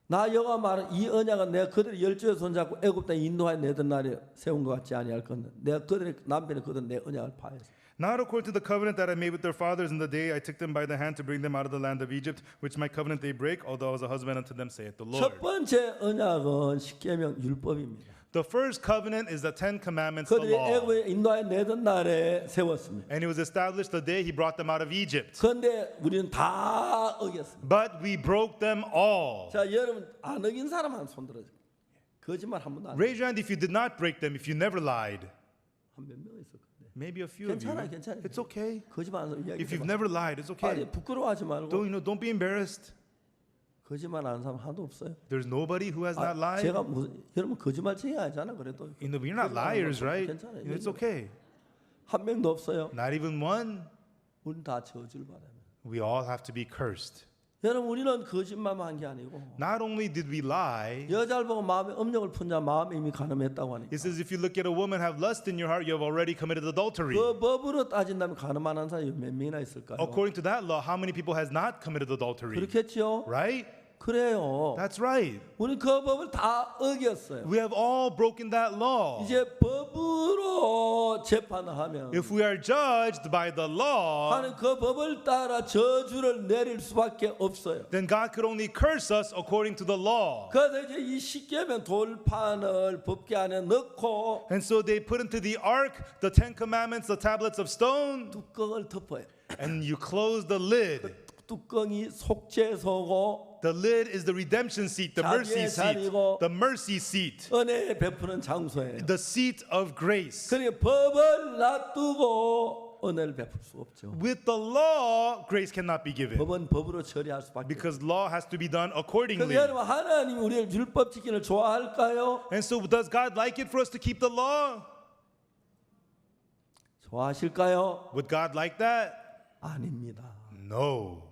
나 여호와 말은 이 언약은 내가 그들의 열조에 손잡고 애굽 땅에 인도하여 내던 날에 세운 것 같지 아니할 건데 내가 그들의 남편이 그들 내 언약을 파해서. Not according to the covenant that I made with their fathers in the day I took them by the hand to bring them out of the land of Egypt, which my covenant they break, although I was a husband unto them, saith the Lord. 첫 번째 언약은 십계명 율법입니다. The first covenant is the Ten Commandments, the 그들이 law. 애굽에 인도하여 내던 날에 세웠습니다. And it was established the day he brought them out of Egypt. 그런데 우리는 다 어겼습니다. But we broke them all. 자, 여러분 안 어긴 사람만 손 들어주세요. 거짓말 한 번도 안 Raise your hand if you did not break them, if you never lied. 한몇 명 있을 건데. Maybe a few of you. 괜찮아, 괜찮아. It's okay. 거짓말 안 하는 사람 If 이야기. you've never lied, it's okay. 아니 부끄러워하지 말고 Don't be embarrassed. 거짓말 안 하는 사람 하나도 없어요. There's nobody who has not lied. 제가 여러분 거짓말쟁이 아니잖아 그래도. We're not liars, right? 괜찮아요. It's okay. 한 명도 없어요. Not even one. 우리는 다 저주를 받아요. We all have to be cursed. 여러분 우리는 거짓말만 한 게 아니고 Not only did we lie, 여자를 보고 마음에 음욕을 푼 자 마음에 이미 가늠했다고 하니까 it says if you look at a woman have lust in your heart, you have already committed adultery. 그 법으로 따진다면 가늠 안 한 사람이 몇 명이나 있을까요? According to that law, how many people has not committed adultery? 그렇겠죠? Right? 그래요. That's right. 우리 그 법을 다 어겼어요. We have all broken that law. 이제 법으로 재판을 하면 If we are judged by the law, 하는 그 법을 따라 저주를 내릴 수밖에 없어요. then God could only curse us according to the law. 그래서 이제 이 십계명 돌판을 법궤 안에 넣고 And so they put into the ark the Ten Commandments, the tablets of stone, 뚜껑을 덮어요. and you close the lid. 뚜껑이 속죄소고 The lid is the redemption seat, the mercy 자비의 seat, 자리고 the mercy seat, 은혜 베푸는 장소예요. the seat of grace. 그러니까 법을 놔두고 은혜를 베풀 수 없죠. With the law, grace cannot be given 법은 법으로 처리할 수밖에 없어요. because law has to be done 그래서 accordingly. 여러분 하나님이 우리를 율법 지키는 좋아할까요? And so, does God like it for us to keep the law? 좋아하실까요? Would God like that? 아닙니다. No.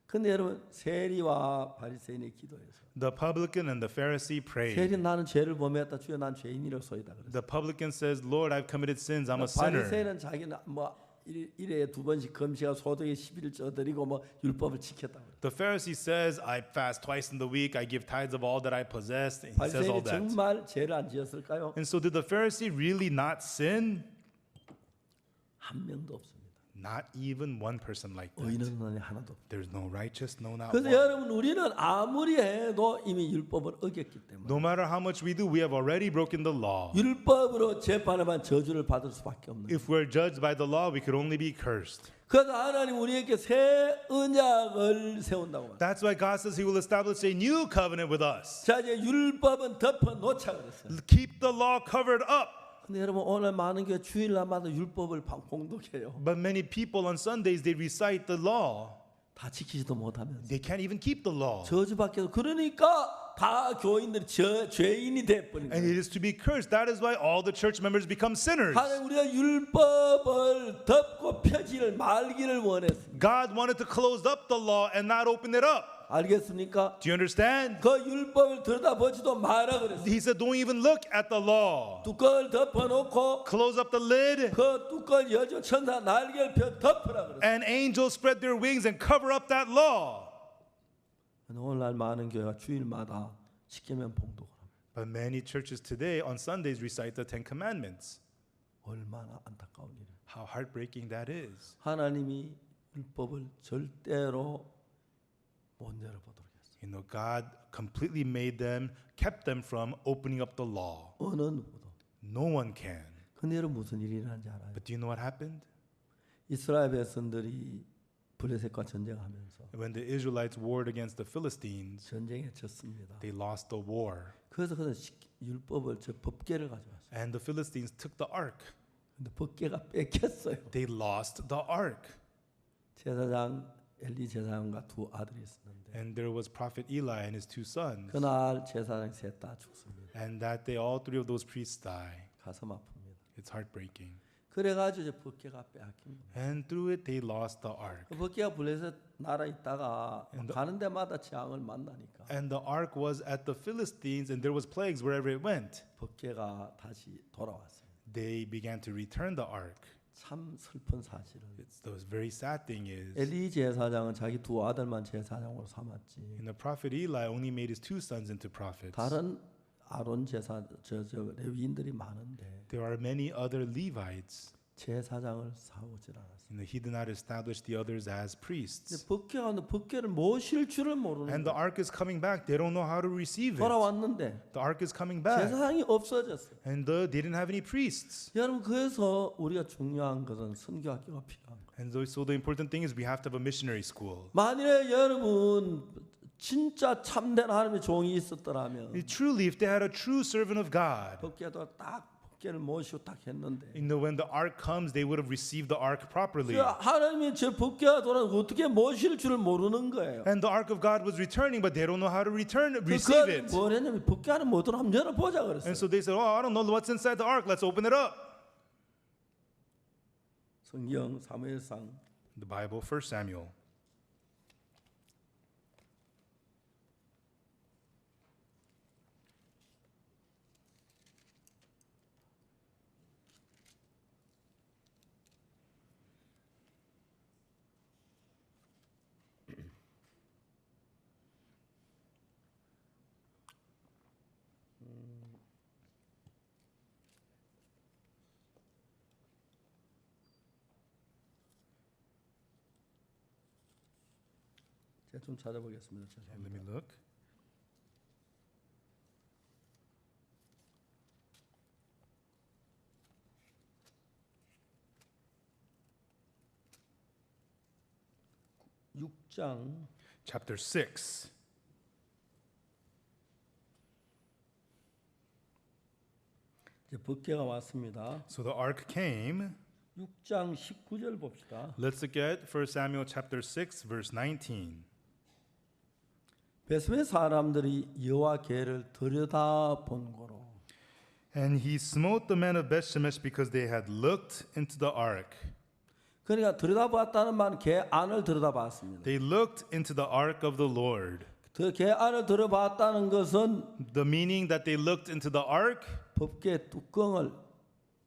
근데 여러분 세리와 바리새인의 기도에서 The publican and the Pharisee prayed. 세리 나는 죄를 범했다 주여 난 죄인이로소이다 그랬어요. The publican says, Lord, I've committed sins. I'm a sinner. 바리새인은 자기는 뭐 일에 두 번씩 금식하고 소득의 11을 쪄드리고 뭐 율법을 지켰다 그랬어요. The Pharisee says, I fast twice in the week. I give tithes of all that I possess. And he says all 바리새인이 that. 정말 죄를 안 지었을까요? And so did the Pharisee really not sin? 한 명도 없습니다. Not even one person like that. 의인은 하나도 없어요. There's no righteous, no not 그래서 one. 여러분 우리는 아무리 해도 이미 율법을 어겼기 때문에 No matter how much we do, we have already broken the law. 율법으로 재판에만 저주를 받을 수밖에 없는 거예요. If we're judged by the law, we could only be cursed. 그래서 하나님 우리에게 새 언약을 세운다고 말해요. That's why God says He will establish a new covenant with us. 자 이제 율법은 덮어 놓자 그랬어요. Keep the law covered up. 근데 여러분 오늘 많은 교회 주일날마다 율법을 봉독해요. But many people on Sundays they recite the law. 다 지키지도 못하면서 They can't even keep the law. 저주받게도 그러니까 다 교인들이 죄인이 돼버린 And 거예요. it is to be cursed. That is why all the church members become sinners. 하나님 우리가 율법을 덮고 펴지를 말기를 원했습니다. God wanted to close up the law and not open it up. 알겠습니까? Do you understand? 그 율법을 들여다보지도 마라 그랬어요. He said, don't even look at the law. 뚜껑을 덮어놓고 Close up the lid. 그 뚜껑 열죠. 천사 날개를 펴 덮으라 그랬어요. And angels spread their wings and cover up that law. 오늘날 많은 교회가 주일마다 십계명 봉독을 합니다. But many churches today on Sundays recite the Ten Commandments. 얼마나 안타까운 일이에요. How heartbreaking that is. 하나님이 율법을 절대로 못 열어보도록 했어요. You know, God completely made them, kept them from opening up the law. 어느 누구도. No one can. 근데 여러분 무슨 일이 일어난지 알아요? But do you know what happened? 이스라엘 백성들이 블레셋과 전쟁하면서 When the Israelites warred against the Philistines, 전쟁에 졌습니다. they lost the war. 그래서 그는 율법을 저 법궤를 가져왔어요. And the Philistines took the ark. 근데 법궤가 뺏겼어요. They lost the ark. 제사장 엘리 제사장과 두 아들이 있었는데 And there was prophet Eli and his two sons. 그날 제사장 셋 다 죽습니다. And that day, all three of those priests die. 가슴 아픕니다. It's heartbreaking. 그래가지고 이제 법궤가 빼앗깁니다. And through it, they lost the ark. 그 법궤가 블레셋 나라에 있다가 가는 데마다 재앙을 만나니까 And the ark was at the Philistines, and there was plagues wherever it went. 법궤가 다시 돌아왔어요. They began to return the ark. 참 슬픈 사실은 The very sad thing is, 엘리 제사장은 자기 두 아들만 제사장으로 삼았지. and the prophet Eli only made his two sons into prophets. 다른 아론 제사 저 레위인들이 많은데 There are many other Levites, 제사장을 사오질 않았어요. and he did not establish the others as 근데 priests. 법궤가 오는데 법궤를 모실 줄을 모르는 And the 거예요. ark is coming back. They don't know how to receive it. 돌아왔는데 The ark is coming back, 제사장이 없어졌어요. and they didn't have any priests. 여러분 그래서 우리가 중요한 것은 선교학교가 필요한 거예요. And so the important thing is we have to have a missionary school. 만일에 여러분 진짜 참된 하나님의 종이 있었더라면 Truly, if they had a true servant of God, 법궤도 딱 법궤를 모시고 딱 했는데 when the ark comes, they would have received the ark properly. 하나님이 저 법궤가 돌아서 어떻게 모실 줄을 모르는 거예요. And the ark of God was returning, but they don't know how to receive 그 it. 뭘 했냐면 법궤 안에 뭐 들어 한번 열어보자 그랬어요. And so they said, "Oh, I don't know what's inside the ark. Let's open it up." 성경 사무엘상 The Bible, 1 Samuel. 제가 좀 찾아보겠습니다. And let me 죄송합니다. look. Chapter 6. 이제 법궤가 왔습니다. So the ark came. 6장 19절 봅시다. Let's look at 1 Samuel chapter 6 verse 19. 베스메 사람들이 여호와 궤를 들여다본 거로 And he smote the men of Bethshemesh because they had looked into the ark. 그러니까 들여다봤다는 말은 궤 안을 들여다봤습니다. They looked into the ark of the Lord. 궤 안을 들여다봤다는 것은 The meaning that they looked into the ark, 법궤 뚜껑을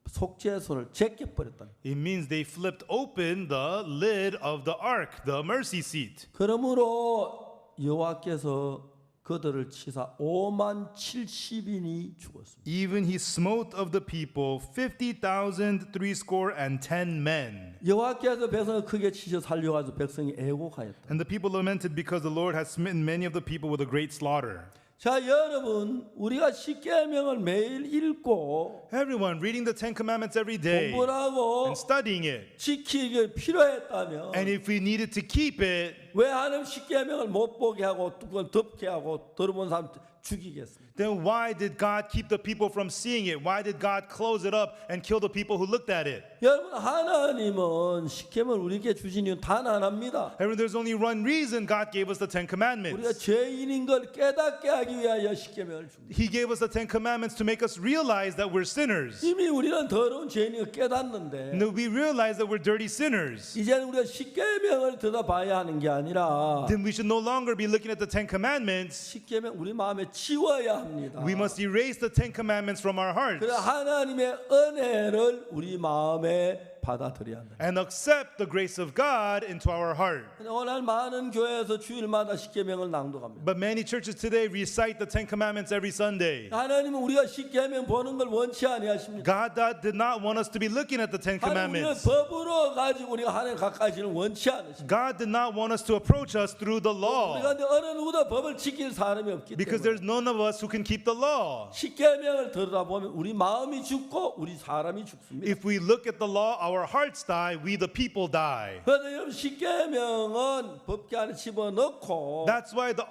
속죄소를 제껴버렸다. it means they flipped open the lid of the ark, the mercy seat. 그러므로 여호와께서 그들을 치사 5만 70인이 죽었습니다. Even he smote of the people 50,000 threescore and 10 men. 여호와께서 백성을 크게 치셔 살려가지고 백성이 애곡하였다. And the people lamented because the Lord had smitten many of the people with a great slaughter. 자, 여러분, 우리가 십계명을 매일 읽고 Everyone reading the Ten Commandments every day 공부를 하고 and studying it. 지키기 필요했다면 And if we needed to keep it, 왜 하나님 십계명을 못 보게 하고 뚜껑을 덮게 하고 들어본 사람 죽이겠습니까? then why did God keep the people from seeing it? Why did God close it up and kill the people who looked at it? 여러분 하나님은 시켐을 우리에게 주신 이유는 단 하나입니다. Everyone, there's only one reason God gave us the Ten 우리가 Commandments. 죄인인 걸 깨닫게 하기 위하여 시켐을 줍니다. He gave us the Ten Commandments to make us realize that we're sinners. 이미 우리는 더러운 죄인인 걸 깨닫는데 No, we realize that we're dirty sinners. 이제는 우리가 십계명을 들어봐야 하는 게 아니라 Then we should no longer be looking at the Ten Commandments. 십계명 우리 마음에 지워야 합니다. We must erase the Ten Commandments from our hearts 그래 하나님의 은혜를 우리 마음에 받아들여야 한다. and accept the grace of God into our heart. 오늘 많은 교회에서 주일마다 십계명을 낭독합니다. But many churches today recite the Ten Commandments every Sunday. 하나님은 우리가 십계명 보는 걸 원치 아니하십니다. God did not want us to be looking at the Ten 하나님 우리가 Commandments. 법으로 가지고 우리가 하나님 가까이지는 원치 않으십니다. God did not want us to approach us through the 우리가 law 근데 어느 누구도 법을 지킬 사람이 없기 because 때문에 there's none of us who can keep the law. 십계명을 들여다보면 우리 마음이 죽고 우리 사람이 죽습니다. If we look at the law, our hearts die, we the people die. 그래서 여러분 십계명은 법궤 안에 집어넣고 That's why the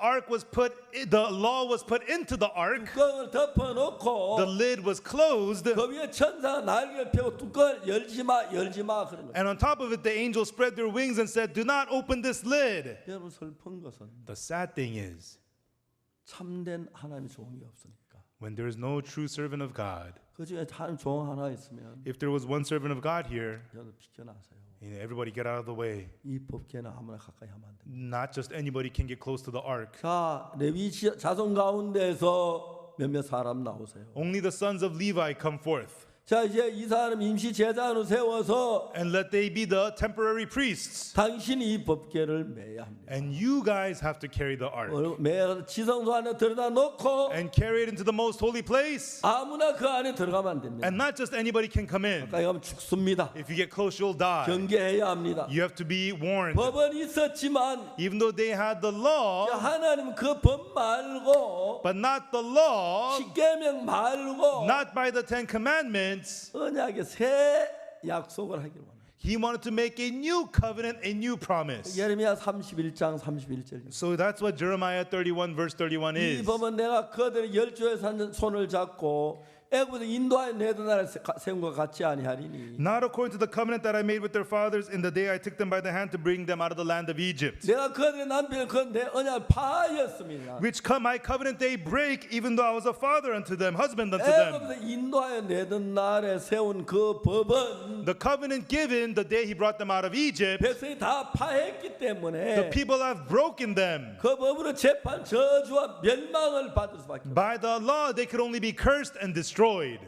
law was put into the ark. 뚜껑을 덮어놓고 The lid was closed, 그 위에 천사가 날개를 펴고 뚜껑을 열지 마 그런 거예요. and on top of it, the angels spread their wings and said, "Do not open this lid." 여러분 슬픈 것은 The sad thing is, 참된 하나님의 종이 없으니까 when there is no true servant of God, 그 중에 하나님 종 하나 있으면 if there was one servant of God here, 여러분 비켜나세요. everybody get out of the way. 이 법궤는 아무나 가까이 하면 안 됩니다. Not just anybody can get close to the ark. 자 레위 자손 가운데서 몇몇 사람 나오세요. Only the sons of Levi come forth, 자 이제 이 사람 임시 제자로 세워서 and let they be the temporary priests. 당신이 이 법궤를 매야 합니다. And you guys have to carry the ark 매어 지성소 안에 들여다 놓고 and carry it into the most holy place. 아무나 그 안에 들어가면 안 됩니다. And not just anybody can come in. 가까이 가면 죽습니다. If you get close, you'll die. 경계해야 합니다. You have to be warned. 법은 있었지만 Even though they had the law, 하나님은 그 법 말고 but not the law, 십계명 말고 not by the Ten Commandments. 언약의 새 약속을 하기를 원합니다. He wanted to make a new covenant, a new promise. 예레미야 31장 31절. So that's what Jeremiah 31 verse 31 이 is. 법은 내가 그들의 열조의 손을 잡고 애굽에서 인도하여 내던 나라에 세운 것 같지 아니하리니 Not according to the covenant that I made with their fathers in the day I took them by the hand to bring them out of the land of Egypt. 내가 그들의 남편을 그내 언약을 파하였습니다. Which my covenant they break, even though I was a father unto them, husband unto them. 애굽에서 인도하여 내던 날에 세운 그 법은 The covenant given the day he brought them out of Egypt, 백성이 다 파했기 the 때문에 people have broken them. 그 법으로 재판 저주와 멸망을 받을 수밖에 없어요. By the law, they could only be cursed and destroyed.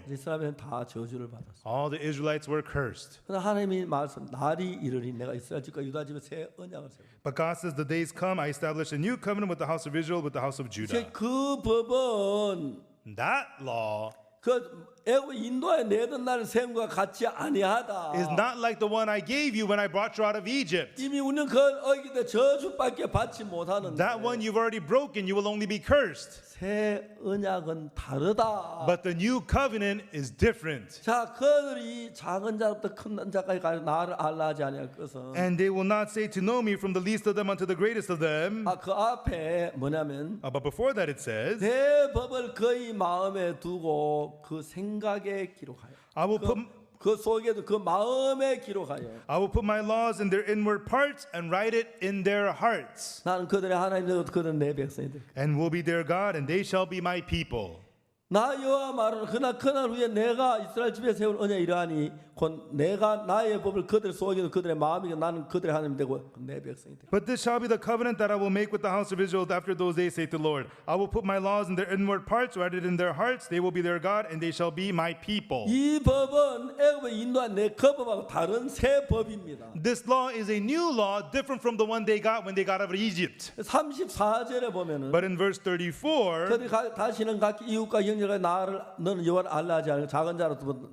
이스라엘은 다 저주를 받았어요. All the Israelites were cursed. 그러나 하나님이 말씀 날이 이르리 내가 이스라엘 집과 유다 집에 새 언약을 세워. But God says, the days come, I establish a new covenant with the house of Israel, with the house of Judah. 그 법은 That law 그 애굽 인도에 내던 날 세운 것과 같이 아니하다. is not like the one I gave you when I brought you out of Egypt. 이미 우리는 그 어기 때 저주밖에 받지 못하는데 That one you've already broken, you will only be cursed. 새 언약은 다르다. But the new covenant is different. 자, 그들이 작은 자부터 큰 자까지 가 나를 알라 하지 아니할 것은 And they will not say to know me from the least of them unto the greatest of them. 그 앞에 뭐냐면 But before that it says, 내 법을 그의 마음에 두고 그 생각에 기록하여 I will put 그 속에도 그 마음에 기록하여 I will put my laws in their inward parts and write it in their hearts, 나는 그들의 하나님 되고 그들은 내 백성이 될 거야. and will be their God, and they shall be my people. 나 여호와 말은 그날 후에 내가 이스라엘 집에 세운 언약 이러하니 곧 내가 나의 법을 그들 속에도 그들의 마음이고 나는 그들의 하나님 되고 내 백성이 되고. But this shall be the covenant that I will make with the house of Israel after those days, saith the Lord. I will put my laws in their inward parts, write it in their hearts. They will be their God, and they shall be my people. 이 법은 애굽에 인도한 내 그 법하고 다른 새 법입니다. This law is a new law, different from the one they got when they got out of Egypt. 34절에 보면은 But in verse 34, 그들이 다시는 각기 이웃과 형제가 나를 너는 여호와를 알라 하지 않고 작은 자로부터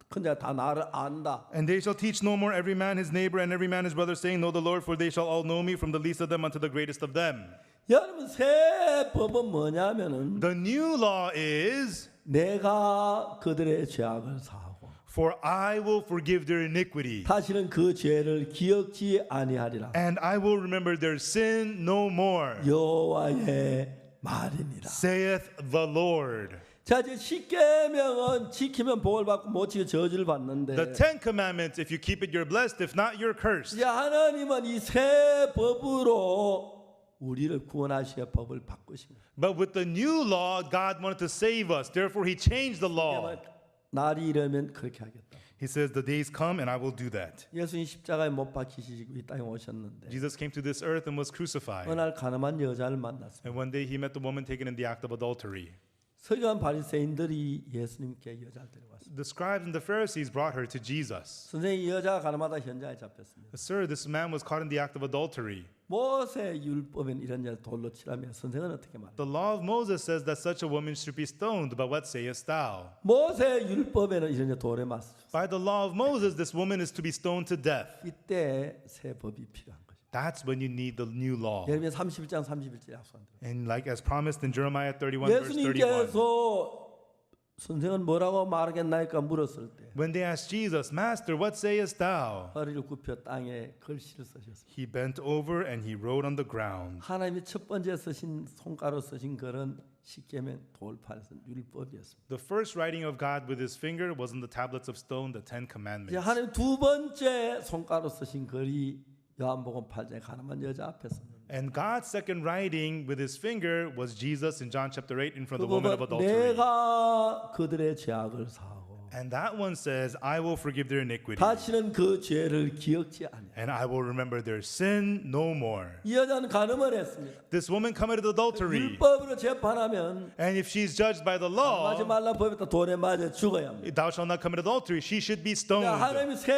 큰 자가 다 나를 안다. and they shall teach no more every man his neighbor and every man his brother, saying, Know the Lord, for they shall all know me, from the least of them unto the greatest of them. 여러분 새 법은 뭐냐면은 The new law is, 내가 그들의 죄악을 사하고 For I will forgive their iniquity, 다시는 그 죄를 기억지 아니하리라. and I will remember their sin no more. 여호와의 말이니라. saith the Lord. 자, 이제 십계명은 지키면 복을 받고 못 지키면 저주를 The 받는데, Ten Commandments, if you keep it, you're blessed. If not, you're cursed. 이제 하나님은 이 새 법으로 우리를 구원하시어 법을 바꾸신 거예요. But with the new law, God wanted to save us. Therefore, He changed the law. 날이 이르면 그렇게 하겠다. He says, the days come and I will do that. 예수님 십자가에 못 박히시고 이 땅에 오셨는데 Jesus came to this earth and was crucified. 어느 날 가늠한 여자를 만났습니다. And one day He met the woman taken in the act of adultery. 서기관 바리새인들이 예수님께 여자를 데려왔습니다. The scribes and the Pharisees brought her to Jesus. 선생님, 이 여자가 가늠하다 현장에 잡혔습니다. Sir, this man was caught in the act of adultery. 모세 율법엔 이런 여자 돌로 치라며 선생은 어떻게 말해요? The law of Moses says that such a woman should be stoned, but what sayest thou? 모세 율법에는 이런 여자 돌에 맞습니다. By the law of Moses, this woman is to be stoned to death. 이때 새 법이 필요한 거죠. That's when you need the new law. 예레미야 31장 31절 약속한 대로. And like as promised in Jeremiah 31 verse 31. 예수님께서 선생은 뭐라고 말하겠나이까 물었을 때 When they asked Jesus, Master, what sayest thou? 허리를 굽혀 땅에 글씨를 쓰셨습니다. He bent over and he wrote on the ground. 하나님이 첫 번째 쓰신 손가락으로 쓰신 글은 십계명 돌판에서 율법이었습니다. The first writing of God with his finger was on the tablets of stone, the Ten 이제 Commandments. 하나님 두 번째 손가락으로 쓰신 글이 요한복음 8장에 가늠한 여자 앞에 썼는데 And God's second writing with his finger was Jesus in John chapter 8 in front 그 of the woman of 법은 adultery. 내가 그들의 죄악을 사하고 And that one says, I will forgive their iniquity. 다시는 그 죄를 기억지 않아. And I will remember their sin no more. 이 여자는 가늠을 했습니다. This woman committed adultery. 율법으로 재판하면 And if she's judged by the law, 하지 말라 법에다 돌에 맞아 죽어야 합니다. thou shalt not commit adultery, she should be stoned. 하나님이 새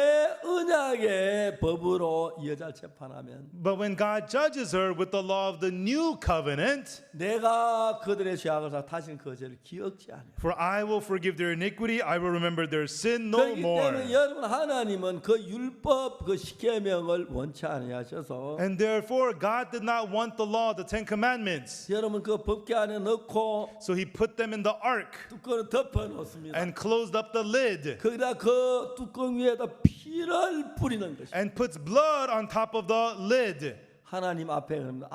언약의 법으로 이 여자를 재판하면 But when God judges her with the law of the new covenant, 내가 그들의 죄악을 사 다시는 그 죄를 기억지 않아. for I will forgive their iniquity, I will remember their sin no 그렇기 more. 때문에 여러분 하나님은 그 율법 그 십계명을 원치 아니하셔서 And therefore, God did not want the law, the Ten Commandments. 여러분 그 법궤 안에 넣고 So he put them in the ark 뚜껑을 덮어 놓습니다. and closed up the lid 거기다 그 뚜껑 위에다 피를 뿌리는 것이. and puts blood on top of the lid. 하나님 앞에 그럽니다.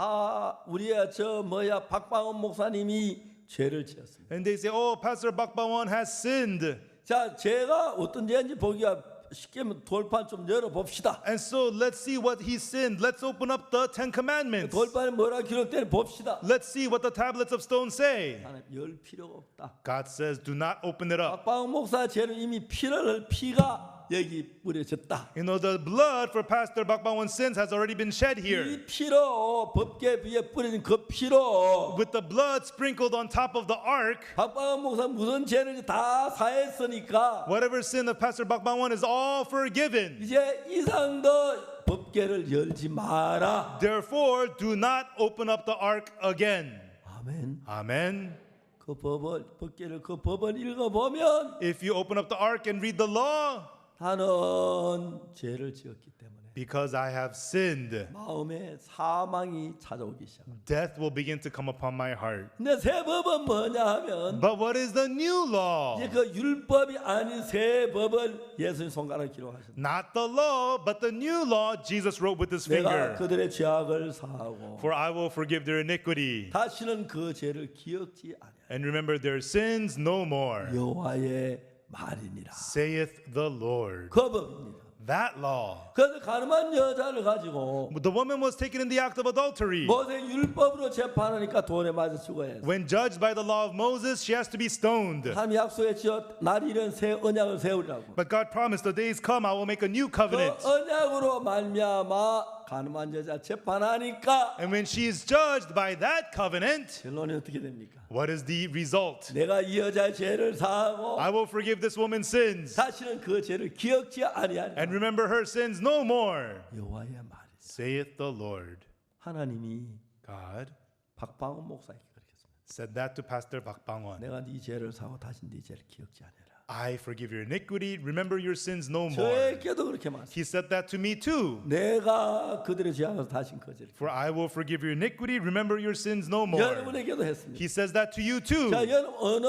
우리의 저 박방원 목사님이 죄를 지었습니다. And they say, oh, Pastor Bakbawan has sinned. 자, 제가 어떤 죄인지 보기가 쉽게 돌판 좀 열어 봅시다. And so let's see what he sinned. Let's open up the Ten Commandments. 돌판에 뭐라 기록되는 봅시다. Let's see what the tablets of stone say. 하나님 열 필요가 없다. God says, do not open it up. 박방원 목사 죄는 이미 피가 여기 뿌려졌다. You know, the blood for Pastor Bakbawan's sins has already been shed here. 이 피로 법궤 위에 뿌려진 그 피로 With the blood sprinkled on top of the ark, 박방원 목사 무슨 죄를 다 사했으니까 whatever sin of Pastor Bakbawan is all forgiven. 이제 이상 더 법궤를 열지 마라. Therefore, do not open up the ark again. 아멘. Amen. 그 법을 읽어보면 If you open up the ark and read the law, 나는 죄를 지었기 때문에 because I have sinned, 마음에 사망이 찾아오기 시작합니다. death will begin to come upon my heart. 근데 새 법은 뭐냐 하면 But what is the new law? 이제 그 율법이 아닌 새 법을 예수님 손가락에 기록하셨다. Not the law, but the new law Jesus wrote with his 내가 finger. 그들의 죄악을 사하고 For I will forgive their iniquity 다시는 그 죄를 기억지 않아. and remember their sins no more, 여호와의 말이니라. saith the Lord. 그 법입니다. That law. 그래서 가늠한 여자를 가지고 The woman was taken in the act of adultery. 모세 율법으로 재판하니까 돌에 맞아 죽어야 해. When judged by the law of Moses, she has to be stoned. 하나님 약속했죠. 날이 이런 새 언약을 세우리라고. But God promised, the days come, I will make a new 그 covenant. 언약으로 말미암아 가늠한 여자 재판하니까 And when she is judged by that covenant, 결론이 어떻게 됩니까? what is the result? 내가 이 여자의 죄를 사하고 I will forgive this woman's sins 다시는 그 죄를 기억지 아니하리라. and remember her sins no more, 여호와의 말이. saith the Lord. 하나님이 God 박방원 목사에게 그렇게 했습니다. said that to Pastor Bakbangwan. 내가 네 죄를 사고 다시 네 죄를 기억지 아니하라. I forgive your iniquity. Remember your sins no more. 저에게도 그렇게 말씀. He said that to me too. 내가 그들의 죄악을 다신 거절. For I will forgive your iniquity. Remember your sins no more. 여러분에게도 했습니다. He says that to you too. 자, 여러분 어느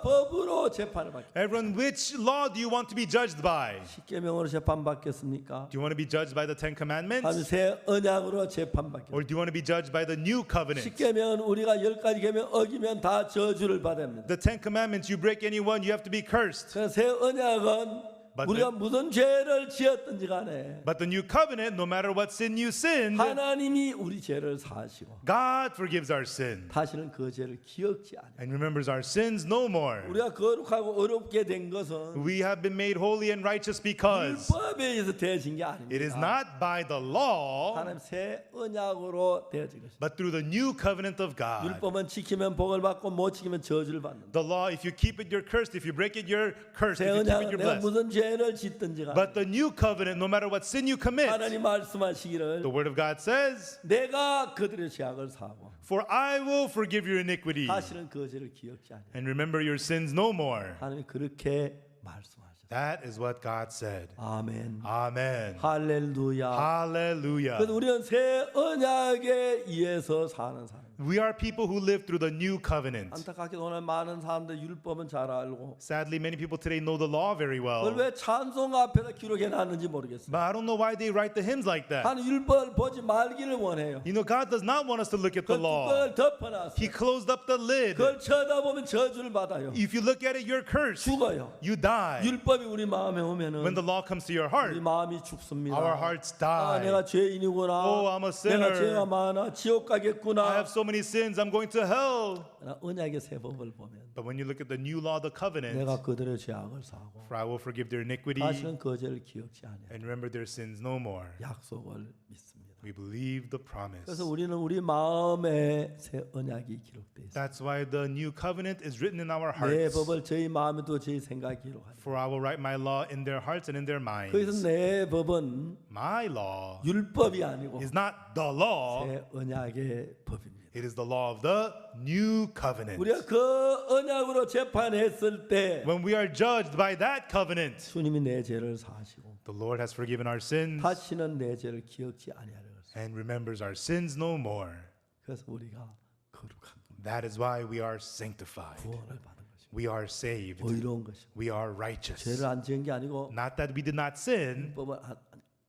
법으로 재판을 받겠습니까? Everyone, which law do you want to be judged by? 십계명으로 재판 받겠습니까? Do you want to be judged by the Ten 아니면 Commandments? 새 언약으로 재판 받겠습니까? Or do you want to be judged by the New Covenant? 십계명은 우리가 10가지 계명 어기면 다 저주를 받아야 합니다. The Ten Commandments, you break any one, you have to be cursed. 그래서 새 언약은 But 우리가 무슨 죄를 지었든지 간에 But the New Covenant, no matter what sin you sinned, 하나님이 우리 죄를 사하시고 God forgives our sin 다시는 그 죄를 기억지 않아요. and remembers our sins no more. 우리가 거룩하고 어렵게 된 것은 We have been made holy and righteous because 율법에 의해서 되어진 게 it is 아닙니다. not by the law, 하나님 새 언약으로 되어진 것입니다. but through the new covenant of God. 율법은 지키면 복을 받고 못 지키면 저주를 받는다. The law, if you keep it, you're cursed. If you break it, you're cursed. 새 If you keep it, 언약은 you're 내가 blessed. 무슨 죄를 짓든지 간에 But the new covenant, no matter what sin you commit, 하나님 말씀하시기를 the word of God says, 내가 그들의 죄악을 사하고 for I will forgive your iniquity 다시는 그 죄를 기억지 않아요. and remember your sins no more. 하나님이 그렇게 말씀하셨어요. That is what God said. 아멘. Amen. 할렐루야. Hallelujah. 그래서 우리는 새 언약에 의해서 사는 사람. We are people who live through the new covenant. 안타깝게도 오늘 많은 사람들 율법은 잘 알고 Sadly, many people today know the law very 그걸 well. 왜 찬송 앞에다 기록해 놨는지 모르겠어요. But I don't know why they write the hymns like that. 하나님 율법을 보지 말기를 원해요. You know, God does not want us to look at the 그 law. 뚜껑을 덮어놨어요. He closed up the lid. 그걸 쳐다보면 저주를 받아요. If you look at it, you're cursed. 죽어요. You die. 율법이 우리 마음에 When 오면은 the law comes to your 우리 heart, 마음이 죽습니다. our hearts 아, die. 내가 죄인이구나. Oh, I'm a 내가 sinner. 죄가 많아. 지옥 I 가겠구나. have so many sins, I'm going to hell. 그러나 언약의 새 법을 보면 But when you look at the new law, the covenant, 내가 그들의 죄악을 사하고 for I will forgive their iniquity 다시는 그 죄를 기억지 않아요. and remember their sins no more. 약속을 믿습니다. We believe the promise. 그래서 우리는 우리 마음에 새 언약이 기록되어 있습니다. That's why the new covenant is written in our 내 hearts. 법을 저희 마음에도 저희 생각에 기록하라. For I will write my law in their hearts and in their minds. 거기서 내 법은 My law 율법이 아니고 is not the law, 새 언약의 법입니다. it is the law of the new covenant. 우리가 그 언약으로 재판했을 때 When we are judged by that covenant, 주님이 내 죄를 사하시고 the Lord has forgiven our sins 다시는 내 죄를 기억지 아니하려. and remembers our sins no more. 그래서 우리가 거룩한 That is why we are sanctified. 구원을 받은 것입니다. We are saved. 의로운 것입니다. We are righteous. 죄를 안 지은 게 아니고 Not that we did not sin, 율법을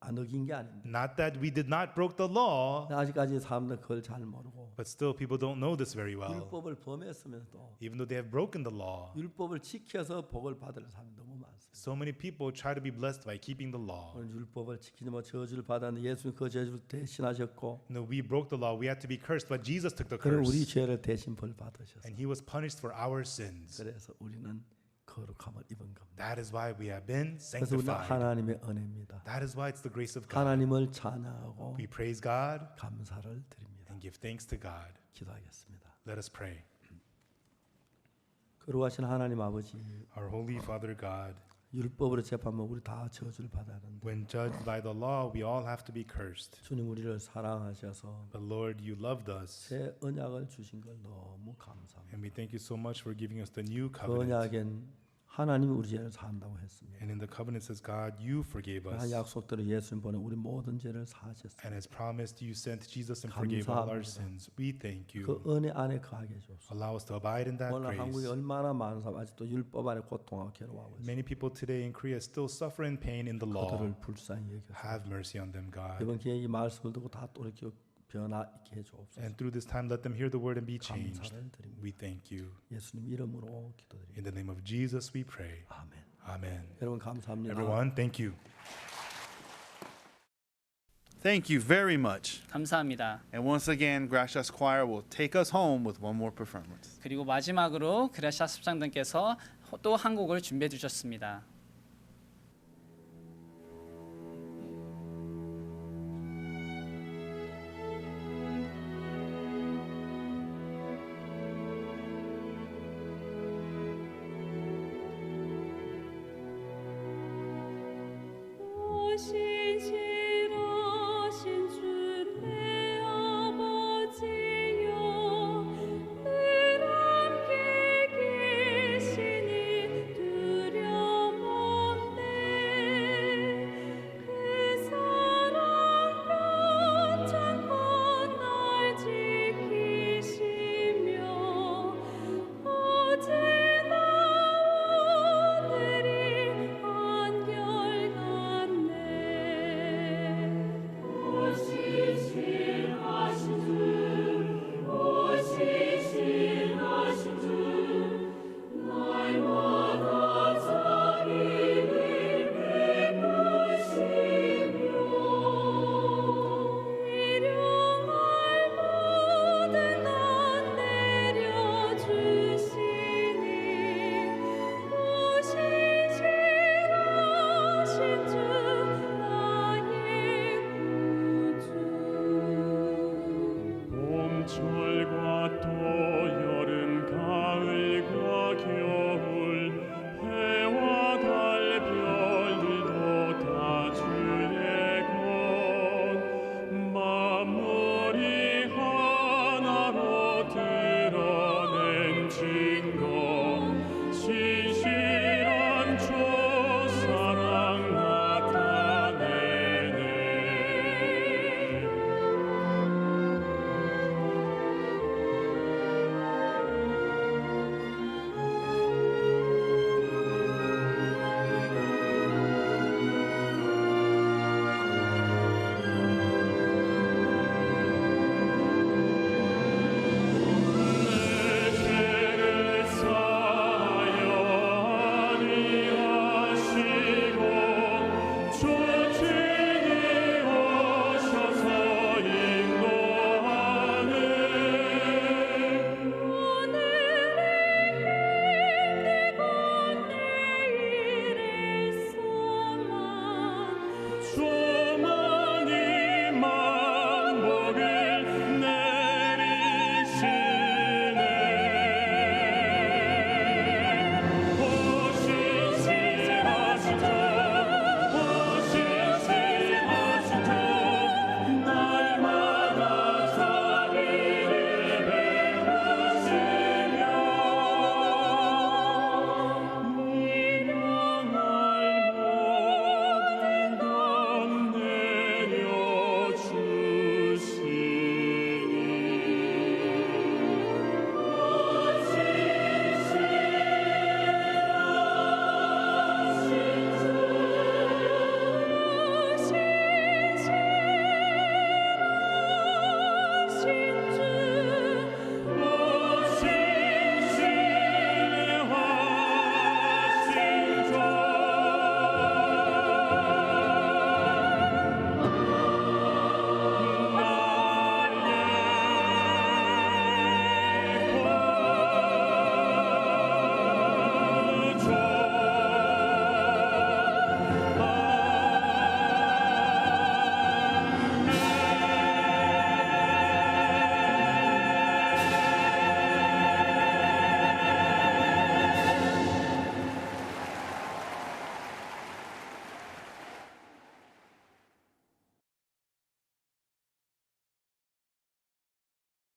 안 어긴 게 아닙니다. not that we did not broke the law, 아직까지 사람들 그걸 잘 모르고 but still people don't know this very well. 율법을 범했으면서도 Even though they have broken the law, 율법을 지켜서 복을 받을 사람이 너무 많습니다. so many people try to be blessed by keeping the law. 오늘 율법을 지키지 못 저주를 받았는데 예수님 그 저주를 대신하셨고 No, we broke the law. We had to be cursed, but Jesus took the 그는 우리 curse, 죄를 대신 벌 받으셨어요. and He was punished for our sins. 그래서 우리는 거룩함을 입은 겁니다. That is why we have been 그래서 우리는 sanctified. 하나님의 은혜입니다. That is why it's the grace of God. 하나님을 찬양하고 We praise God 감사를 드립니다. and give thanks to God. 기도하겠습니다. Let us pray. 거룩하신 하나님 아버지, Our holy Father God, 율법으로 재판하면 우리 다 저주를 받아야 하는데 when judged by the law, we all have to be cursed. 주님 우리를 사랑하셔서 But Lord, you loved us, 새 언약을 주신 걸 너무 감사합니다. and we thank you so much for giving us the new 그 covenant. 언약엔 하나님이 우리 죄를 사한다고 했습니다. And in the covenant says, God, you forgave 한 us. 약속대로 예수님 보내 우리 모든 죄를 사하셨습니다. And as promised, you sent Jesus and forgave all our sins. We thank 그 you. 은혜 안에 거하게 해주옵소서. Allow us to abide in that 오늘 한국에 grace. 얼마나 많은 사람 아직도 율법 안에 고통하고 괴로워하고 있습니다. Many people today in Korea still suffer in pain in the law. 그들을 불쌍히 여겨서 Have mercy on them, God. 이번 기회에 이 말씀을 듣고 다 돌이켜 변화 있게 해주옵소서. And through this time, let them hear the word and be changed. 감사를 드립니다. We thank you. 예수님 이름으로 기도드립니다. In the name of Jesus, we pray. 아멘. Amen. 여러분 감사합니다. Everyone, thank you. Thank you very much. 감사합니다. And once again, Gracias Choir will take us home with one more performance. 그리고 마지막으로 그라시아 습장단께서 또 한 곡을 준비해 주셨습니다.